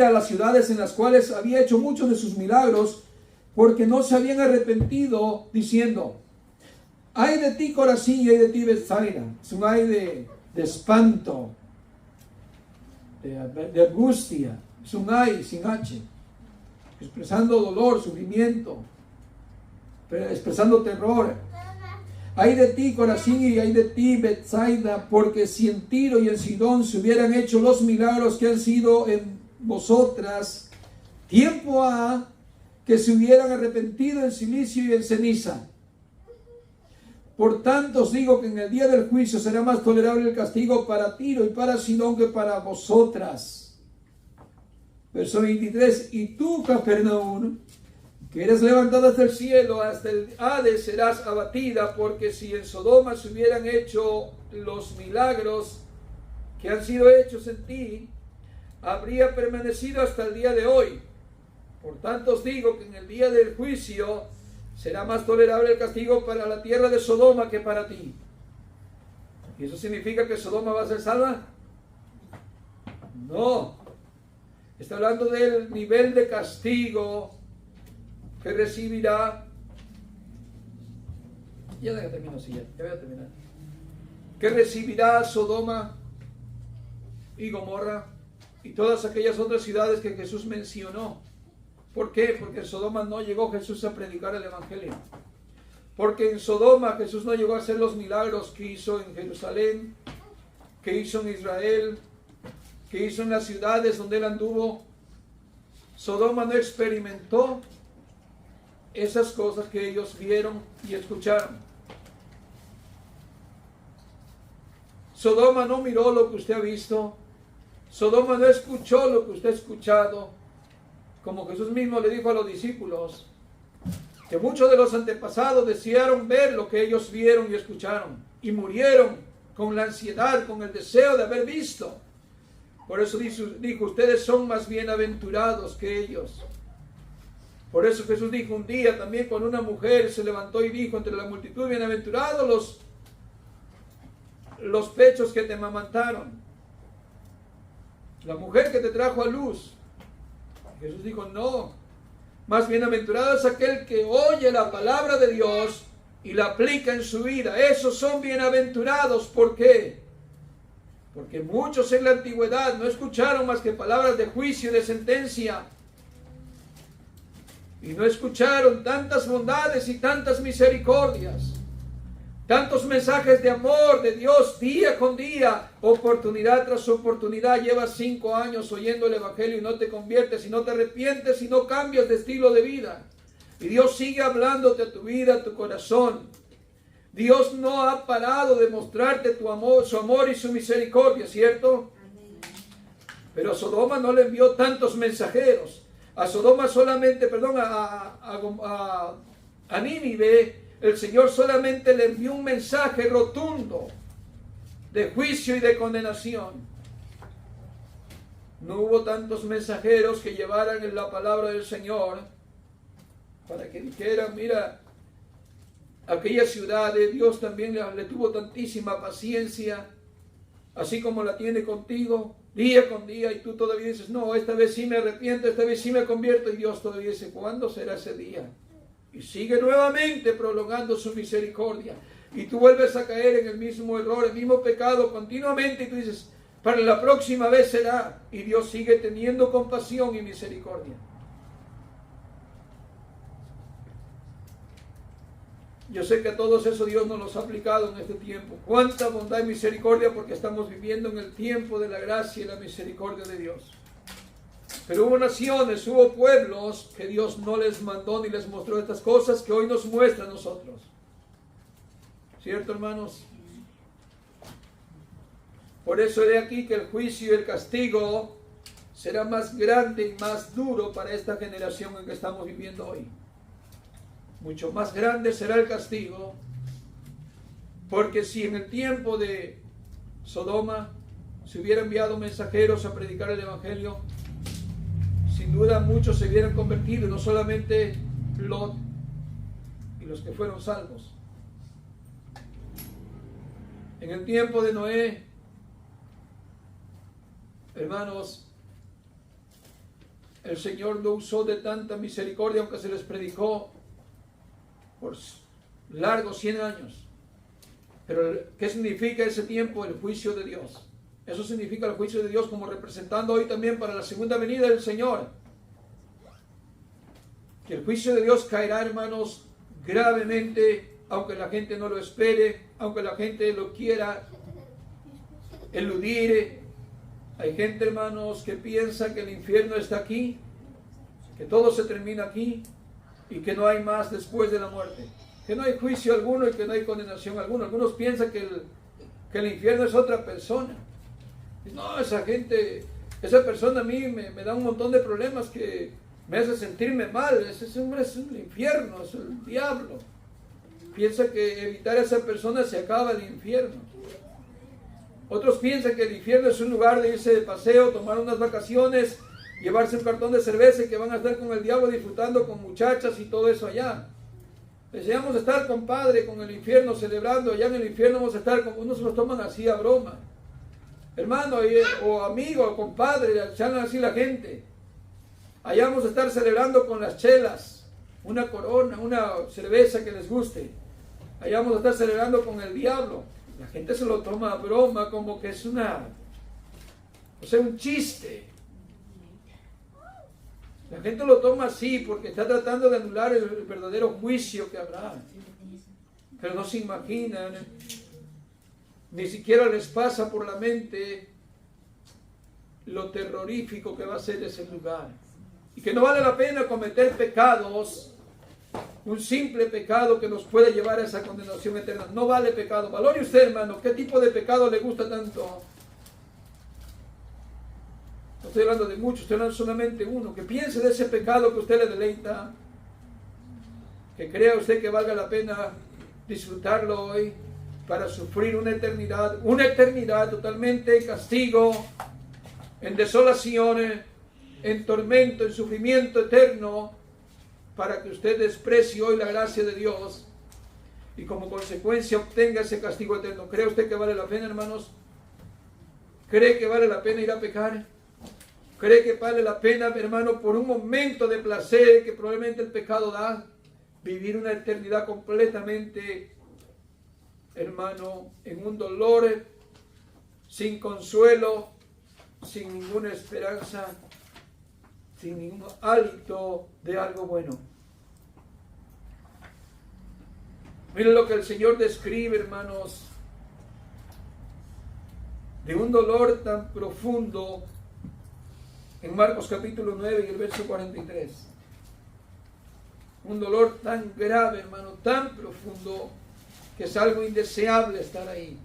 a las ciudades en las cuales había hecho muchos de sus milagros, porque no se habían arrepentido, diciendo, ay de ti Corazín y ay de ti Betsaida. Es un ay de espanto, de angustia. Es un ay sin H, expresando dolor, sufrimiento, expresando terror. Ay de ti Corazín y ay de ti Betsaida, porque si en Tiro y en Sidón se hubieran hecho los milagros que han sido en vosotras, tiempo ha que se hubieran arrepentido en silicio y en ceniza. Por tanto os digo que en el día del juicio será más tolerable el castigo para Tiro y para Sidón que para vosotras. Verso 23, y tú, Capernaum, que eres levantada hasta el cielo, hasta el Hades serás abatida, porque si en Sodoma se hubieran hecho los milagros que han sido hechos en ti, habría permanecido hasta el día de hoy. Por tanto os digo que en el día del juicio será más tolerable el castigo para la tierra de Sodoma que para ti. ¿Y eso significa que Sodoma va a ser salva? No. Está hablando del nivel de castigo que recibirá. Ya termino así, ya voy a terminar. Que recibirá Sodoma y Gomorra y todas aquellas otras ciudades que Jesús mencionó. ¿Por qué? Porque en Sodoma no llegó Jesús a predicar el Evangelio. Porque en Sodoma Jesús no llegó a hacer los milagros que hizo en Jerusalén, que hizo en Israel, que hizo en las ciudades donde él anduvo. Sodoma no experimentó esas cosas que ellos vieron y escucharon. Sodoma no miró lo que usted ha visto. Sodoma no escuchó lo que usted ha escuchado. Como Jesús mismo le dijo a los discípulos, que muchos de los antepasados desearon ver lo que ellos vieron y escucharon, y murieron con la ansiedad, con el deseo de haber visto. Por eso dijo, ustedes son más bienaventurados que ellos. Por eso Jesús dijo un día también cuando una mujer se levantó y dijo entre la multitud, bienaventurados los pechos que te amamantaron, la mujer que te trajo a luz. Jesús dijo, no, más bienaventurado es aquel que oye la palabra de Dios y la aplica en su vida. Esos son bienaventurados. ¿Por qué? Porque muchos en la antigüedad no escucharon más que palabras de juicio y de sentencia. Y no escucharon tantas bondades y tantas misericordias. Tantos mensajes de amor de Dios día con día, oportunidad tras oportunidad. Llevas 5 años oyendo el Evangelio y no te conviertes, y no te arrepientes, y no cambias de estilo de vida. Y Dios sigue hablándote a tu vida, a tu corazón. Dios no ha parado de mostrarte su amor y su misericordia, ¿cierto? Pero a Sodoma no le envió tantos mensajeros. A Sodoma solamente, a Nínive, el Señor solamente le envió un mensaje rotundo de juicio y de condenación. No hubo tantos mensajeros que llevaran la palabra del Señor para que dijeran, mira, aquella ciudad de Dios también le tuvo tantísima paciencia, así como la tiene contigo, día con día, y tú todavía dices, no, esta vez sí me arrepiento, esta vez sí me convierto, y Dios todavía dice, ¿cuándo será ese día? Y sigue nuevamente prolongando su misericordia. Y tú vuelves a caer en el mismo error, el mismo pecado continuamente. Y tú dices, para la próxima vez será. Y Dios sigue teniendo compasión y misericordia. Yo sé que a todos eso Dios nos los ha aplicado en este tiempo. Cuánta bondad y misericordia, porque estamos viviendo en el tiempo de la gracia y la misericordia de Dios. Pero hubo naciones, hubo pueblos que Dios no les mandó ni les mostró estas cosas que hoy nos muestra a nosotros. ¿Cierto, hermanos? Por eso he aquí que el juicio y el castigo será más grande y más duro para esta generación en que estamos viviendo hoy. Mucho más grande será el castigo, porque si en el tiempo de Sodoma se hubiera enviado mensajeros a predicar el Evangelio, sin duda muchos se hubieran convertido, no solamente Lot y los que fueron salvos. En el tiempo de Noé, hermanos, el Señor no usó de tanta misericordia, aunque se les predicó por largos 100 años. Pero ¿qué significa ese tiempo? El juicio de Dios. Eso significa el juicio de Dios, como representando hoy también para la segunda venida del Señor. Que el juicio de Dios caerá, hermanos, gravemente, aunque la gente no lo espere, aunque la gente lo quiera eludir. Hay gente, hermanos, que piensa que el infierno está aquí, que todo se termina aquí y que no hay más después de la muerte, que no hay juicio alguno y que no hay condenación alguna. Algunos piensan que el infierno es otra persona. No, esa gente, esa persona a mí me da un montón de problemas, que me hace sentirme mal, ese hombre es el infierno, es el diablo. Piensa que evitar a esa persona se acaba el infierno. Otros piensan que el infierno es un lugar de irse de paseo, tomar unas vacaciones, llevarse un cartón de cerveza y que van a estar con el diablo disfrutando con muchachas y todo eso allá. Deseamos estar, compadre, con el infierno celebrando. Allá en el infierno vamos a estar, como unos se lo toman así a broma. Hermano, o amigo, o compadre, se hablan así la gente. Allá vamos a estar celebrando con las chelas, una corona, una cerveza que les guste. Allá vamos a estar celebrando con el diablo. La gente se lo toma a broma, como que es un chiste. La gente lo toma así porque está tratando de anular el verdadero juicio que habrá. Pero no se imaginan, ni siquiera les pasa por la mente lo terrorífico que va a ser ese lugar. Y que no vale la pena cometer pecados, un simple pecado que nos puede llevar a esa condenación eterna. No vale pecado. Valore usted, hermano, ¿qué tipo de pecado le gusta tanto? No estoy hablando de muchos, estoy hablando solamente uno. Que piense de ese pecado que usted le deleita. Que crea usted que valga la pena disfrutarlo hoy para sufrir una eternidad totalmente en castigo, en desolación, en tormento, en sufrimiento eterno, para que usted desprecie hoy la gracia de Dios y como consecuencia obtenga ese castigo eterno. ¿Cree usted que vale la pena, hermanos? ¿Cree que vale la pena ir a pecar? ¿Cree que vale la pena, hermano, por un momento de placer que probablemente el pecado da, vivir una eternidad completamente, hermano, en un dolor, sin consuelo, sin ninguna esperanza, sin ningún hálito de algo bueno? Miren lo que el Señor describe, hermanos, de un dolor tan profundo en Marcos capítulo 9 y el verso 43. Un dolor tan grave, hermano, tan profundo, que es algo indeseable estar ahí.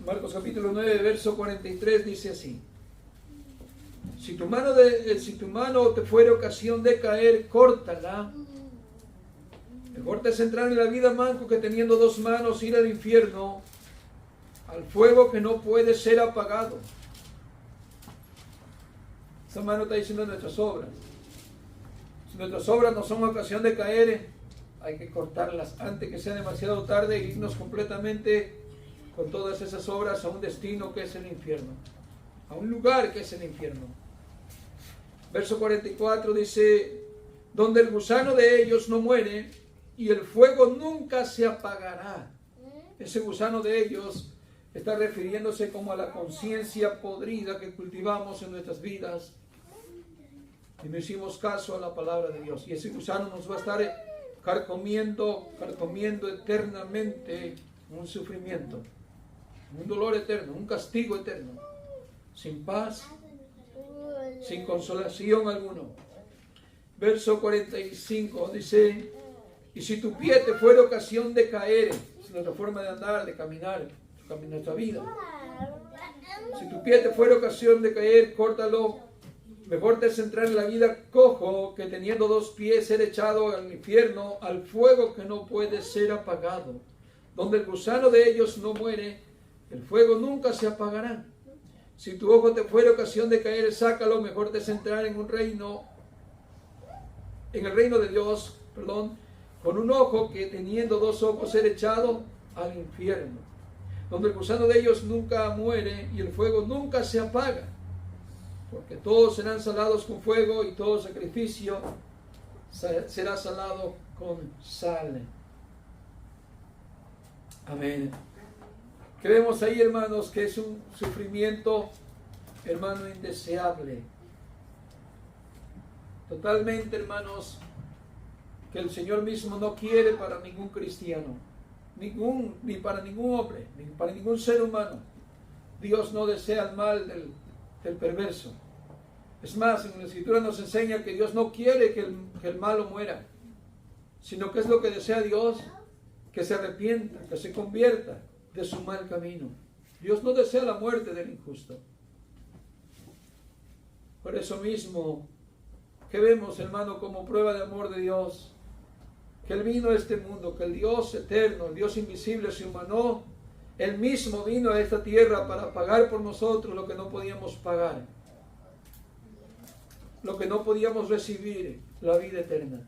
Marcos capítulo 9, verso 43 dice así: si tu mano te fuere ocasión de caer, córtala. Mejor te es entrar en la vida manco que teniendo dos manos ir al infierno, al fuego que no puede ser apagado. Esa mano está diciendo nuestras obras. Si nuestras obras no son ocasión de caer, hay que cortarlas antes que sea demasiado tarde e irnos completamente con todas esas obras a un destino que es el infierno, a un lugar que es el infierno. Verso 44 dice: donde el gusano de ellos no muere y el fuego nunca se apagará. Ese gusano de ellos está refiriéndose como a la conciencia podrida que cultivamos en nuestras vidas y no hicimos caso a la palabra de Dios. Y ese gusano nos va a estar carcomiendo eternamente, un sufrimiento, un dolor eterno, un castigo eterno, sin paz, sin consolación alguno. Verso 45 dice: y si tu pie te fuera ocasión de caer, es nuestra forma de andar, de caminar, nuestra vida. Si tu pie te fuera ocasión de caer, córtalo. Mejor te es entrar en la vida cojo que teniendo dos pies ser echado al infierno, al fuego que no puede ser apagado. Donde el gusano de ellos no muere, el fuego nunca se apagará. Si tu ojo te fuera ocasión de caer, sácalo. Mejor te es entrar en el reino de Dios, con un ojo que teniendo dos ojos ser echado al infierno. Donde el gusano de ellos nunca muere y el fuego nunca se apaga. Porque todos serán salados con fuego y todo sacrificio será salado con sal. Amén. Que vemos ahí, hermanos, que es un sufrimiento, hermano, indeseable. Totalmente, hermanos, que el Señor mismo no quiere para ningún cristiano, ni para ningún hombre, ni para ningún ser humano. Dios no desea el mal del perverso. Es más, en la Escritura nos enseña que Dios no quiere que el malo muera, sino que es lo que desea Dios, que se arrepienta, que se convierta de su mal camino. Dios no desea la muerte del injusto. Por eso mismo, que vemos, hermano, como prueba de amor de Dios, que Él vino a este mundo, que el Dios eterno, el Dios invisible se humanó, Él mismo vino a esta tierra para pagar por nosotros lo que no podíamos pagar, lo que no podíamos recibir, la vida eterna.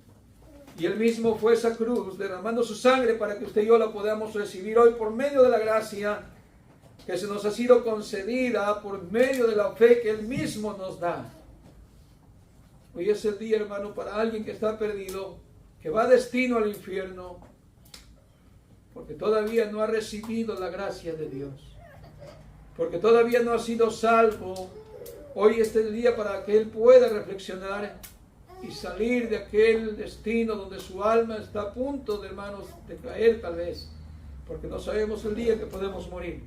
Y Él mismo fue a esa cruz, derramando su sangre para que usted y yo la podamos recibir hoy por medio de la gracia que se nos ha sido concedida, por medio de la fe que Él mismo nos da. Hoy es el día, hermano, para alguien que está perdido, que va destino al infierno, porque todavía no ha recibido la gracia de Dios, porque todavía no ha sido salvo. Hoy es el día para que Él pueda reflexionar y salir de aquel destino donde su alma está a punto, de hermanos, de caer tal vez, porque no sabemos el día que podemos morir.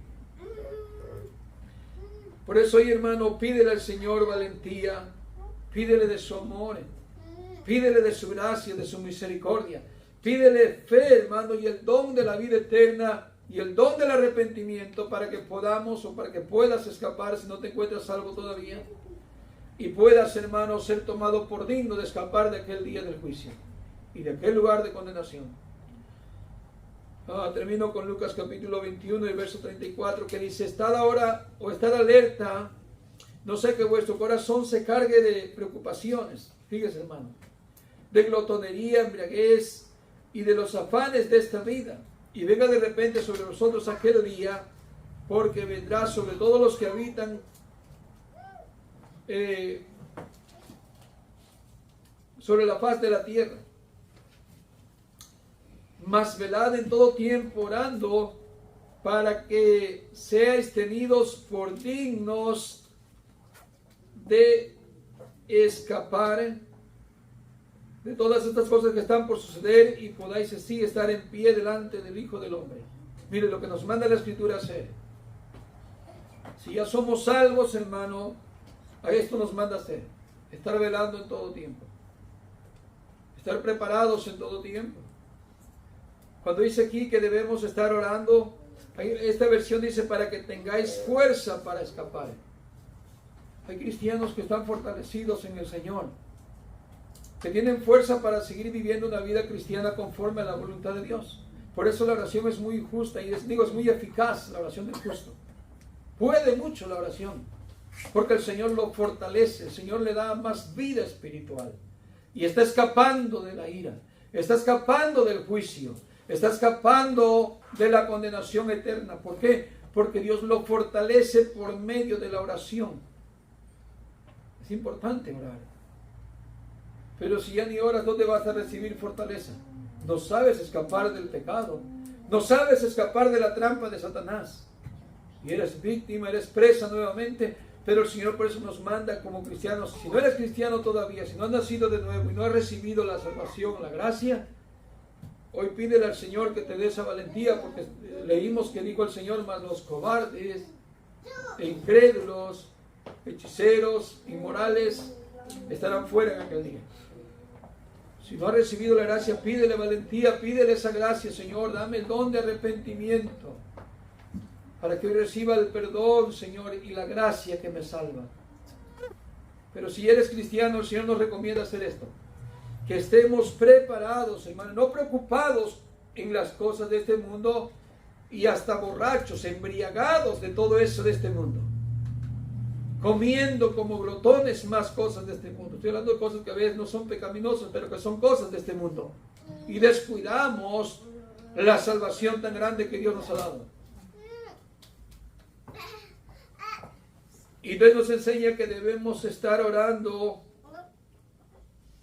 Por eso hoy, hermano, pídele al Señor valentía, pídele de su amor, pídele de su gracia, de su misericordia, pídele fe, hermano, y el don de la vida eterna y el don del arrepentimiento para que podamos, o para que puedas escapar si no te encuentras salvo todavía, y puedas, hermano, ser tomado por digno de escapar de aquel día del juicio y de aquel lugar de condenación. Termino con Lucas capítulo 21 y verso 34, que dice: estad ahora, o estad alerta, no sé que vuestro corazón se cargue de preocupaciones, fíjese, hermano, de glotonería, embriaguez y de los afanes de esta vida, y venga de repente sobre nosotros aquel día, porque vendrá sobre todos los que habitan sobre la faz de la tierra. Mas velad en todo tiempo orando, para que seáis tenidos por dignos de escapar de todas estas cosas que están por suceder, y podáis así estar en pie delante del Hijo del Hombre. Mire lo que nos manda la Escritura a hacer. Si ya somos salvos, hermano, a esto nos manda a hacer: estar velando en todo tiempo, estar preparados en todo tiempo. Cuando dice aquí que debemos estar orando, esta versión dice para que tengáis fuerza para escapar. Hay cristianos que están fortalecidos en el Señor, que tienen fuerza para seguir viviendo una vida cristiana conforme a la voluntad de Dios. Por eso la oración es muy justa y es muy eficaz, la oración del justo. Puede mucho la oración, porque el Señor lo fortalece, el Señor le da más vida espiritual. Y está escapando de la ira, está escapando del juicio, está escapando de la condenación eterna. ¿Por qué? Porque Dios lo fortalece por medio de la oración. Es importante orar. Pero si ya ni oras, ¿dónde vas a recibir fortaleza? No sabes escapar del pecado, no sabes escapar de la trampa de Satanás, y eres víctima, eres presa nuevamente. Pero el Señor por eso nos manda como cristianos: si no eres cristiano todavía, si no has nacido de nuevo y no has recibido la salvación, la gracia, hoy pídele al Señor que te dé esa valentía, porque leímos que dijo el Señor: mas los cobardes e incrédulos, hechiceros, inmorales, estarán fuera en aquel día. Si no has recibido la gracia, pídele valentía, pídele esa gracia: Señor, dame el don de arrepentimiento, para que hoy reciba el perdón, Señor, y la gracia que me salva. Pero si eres cristiano, el Señor nos recomienda hacer esto: que estemos preparados, hermano, no preocupados en las cosas de este mundo, y hasta borrachos, embriagados de todo eso de este mundo, comiendo como glotones más cosas de este mundo. Estoy hablando de cosas que a veces no son pecaminosas, pero que son cosas de este mundo, y descuidamos la salvación tan grande que Dios nos ha dado. Y Dios nos enseña que debemos estar orando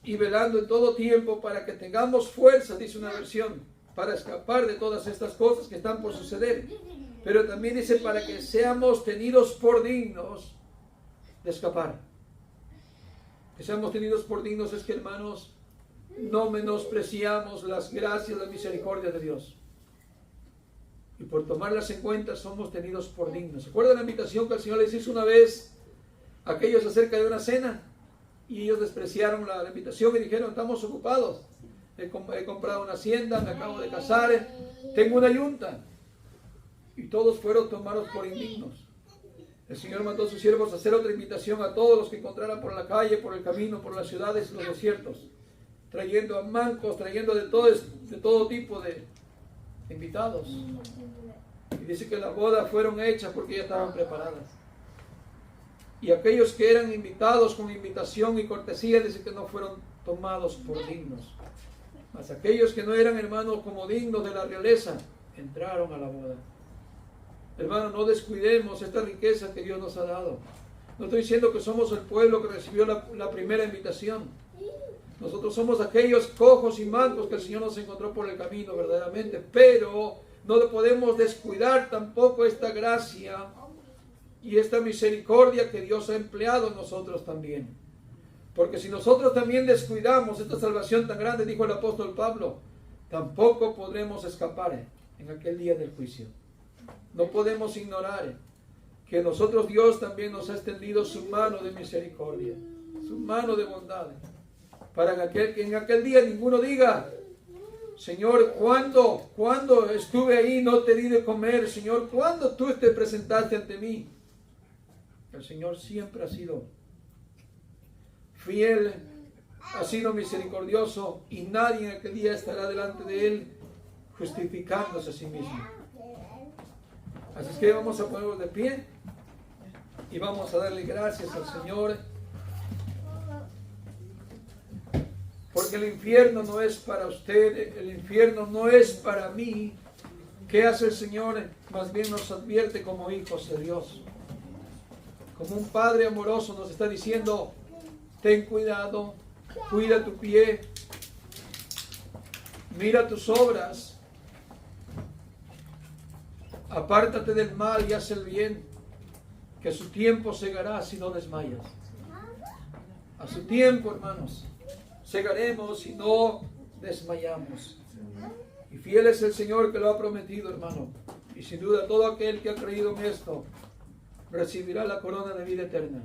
y velando en todo tiempo para que tengamos fuerza, dice una versión, para escapar de todas estas cosas que están por suceder. Pero también dice para que seamos tenidos por dignos de escapar. Que seamos tenidos por dignos es que, hermanos, no menospreciamos las gracias, la misericordia de Dios. Y por tomarlas en cuenta somos tenidos por dignos. ¿Se acuerdan la invitación que el Señor les hizo una vez a aquellos acerca de una cena? Y ellos despreciaron la invitación y dijeron: estamos ocupados, he comprado una hacienda, me acabo de casar, tengo una yunta. Y todos fueron tomados por indignos. El Señor mandó a sus siervos a hacer otra invitación a todos los que encontraran por la calle, por el camino, por las ciudades y los desiertos, trayendo a mancos, trayendo de todo tipo de invitados. Y dice que las bodas fueron hechas porque ya estaban preparadas. Y aquellos que eran invitados con invitación y cortesía, dice que no fueron tomados por dignos. Mas aquellos que no eran, hermanos, como dignos de la realeza, entraron a la boda. Hermanos, no descuidemos esta riqueza que Dios nos ha dado. No estoy diciendo que somos el pueblo que recibió la primera invitación. Nosotros somos aquellos cojos y mancos que el Señor nos encontró por el camino verdaderamente, pero no podemos descuidar tampoco esta gracia y esta misericordia que Dios ha empleado en nosotros también. Porque si nosotros también descuidamos esta salvación tan grande, dijo el apóstol Pablo, tampoco podremos escapar en aquel día del juicio. No podemos ignorar que nosotros Dios también nos ha extendido su mano de misericordia, su mano de bondad, para que en aquel día ninguno diga, Señor, ¿cuándo estuve ahí no te di de comer? Señor, ¿cuándo tú te presentaste ante mí? El Señor siempre ha sido fiel, ha sido misericordioso y nadie en aquel día estará delante de Él justificándose a sí mismo. Así es que vamos a ponernos de pie y vamos a darle gracias al Señor, porque el infierno no es para usted, el infierno no es para mí. ¿Qué hace el Señor? Más bien nos advierte como hijos de Dios. Como un Padre amoroso nos está diciendo, ten cuidado, cuida tu pie, mira tus obras, apártate del mal y haz el bien, que a su tiempo segará si no desmayas. A su tiempo, hermanos, segaremos si no desmayamos. Y fiel es el Señor que lo ha prometido, hermano. Y sin duda todo aquel que ha creído en esto recibirá la corona de vida eterna.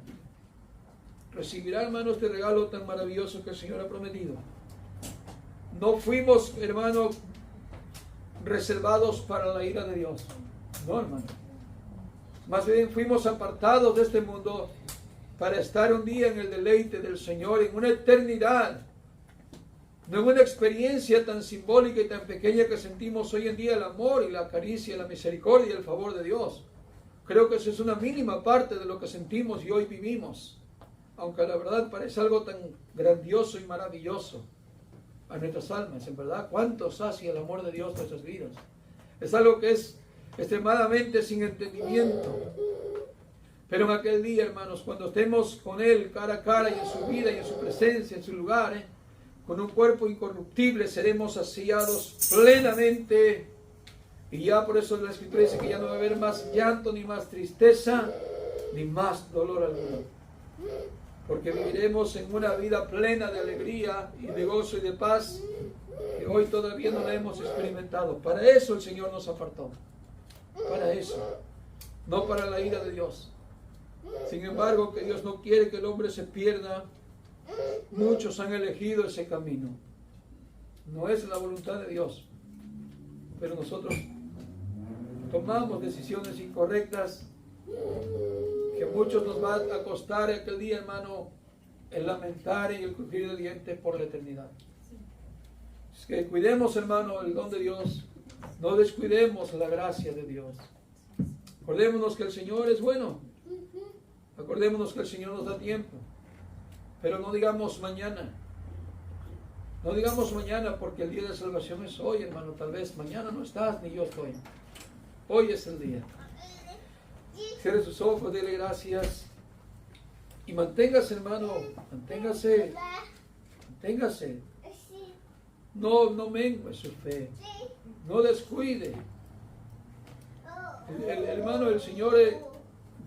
Recibirá, hermano, este regalo tan maravilloso que el Señor ha prometido. No fuimos, hermano, reservados para la ira de Dios. No, hermano. Más bien fuimos apartados de este mundo para estar un día en el deleite del Señor, en una eternidad. No en una experiencia tan simbólica y tan pequeña que sentimos hoy en día el amor y la caricia, la misericordia y el favor de Dios. Creo que eso es una mínima parte de lo que sentimos y hoy vivimos. Aunque la verdad parece algo tan grandioso y maravilloso a nuestras almas. En verdad, ¿cuánto sacia el amor de Dios en nuestras vidas? Es algo que es extremadamente sin entendimiento. Pero en aquel día, hermanos, cuando estemos con Él cara a cara y en su vida y en su presencia, en su lugar, con un cuerpo incorruptible, seremos saciados plenamente. Y ya por eso la Escritura dice que ya no va a haber más llanto, ni más tristeza, ni más dolor alguno. Porque viviremos en una vida plena de alegría y de gozo y de paz que hoy todavía no la hemos experimentado. Para eso el Señor nos apartó. Para eso. No para la ira de Dios. Sin embargo, que Dios no quiere que el hombre se pierda. Muchos han elegido ese camino. No es la voluntad de Dios. Pero nosotros tomamos decisiones incorrectas que muchos nos va a costar aquel día, hermano, el lamentar y el crujir de dientes por la eternidad. Es que cuidemos, hermano, el don de Dios. No descuidemos la gracia de Dios. Acordémonos que el Señor es bueno. Acordémonos que el Señor nos da tiempo. Pero no digamos mañana. No digamos mañana porque el día de salvación es hoy, hermano. Tal vez mañana no estás ni yo estoy. Hoy es el día. Cierre sus ojos, dele gracias. Y manténgase, hermano. Manténgase. No mengue su fe. No descuide. Hermano, el Señor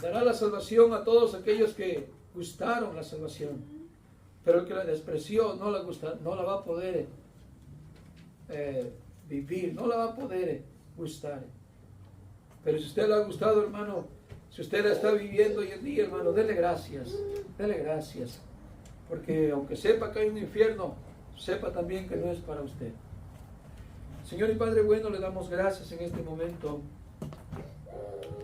dará la salvación a todos aquellos que gustaron la salvación. Pero el que la despreció no la va a poder vivir, no la va a poder gustar. Pero si usted le ha gustado, hermano, si usted la está viviendo hoy en día, hermano, dele gracias. Porque aunque sepa que hay un infierno, sepa también que no es para usted. Señor y Padre bueno, le damos gracias en este momento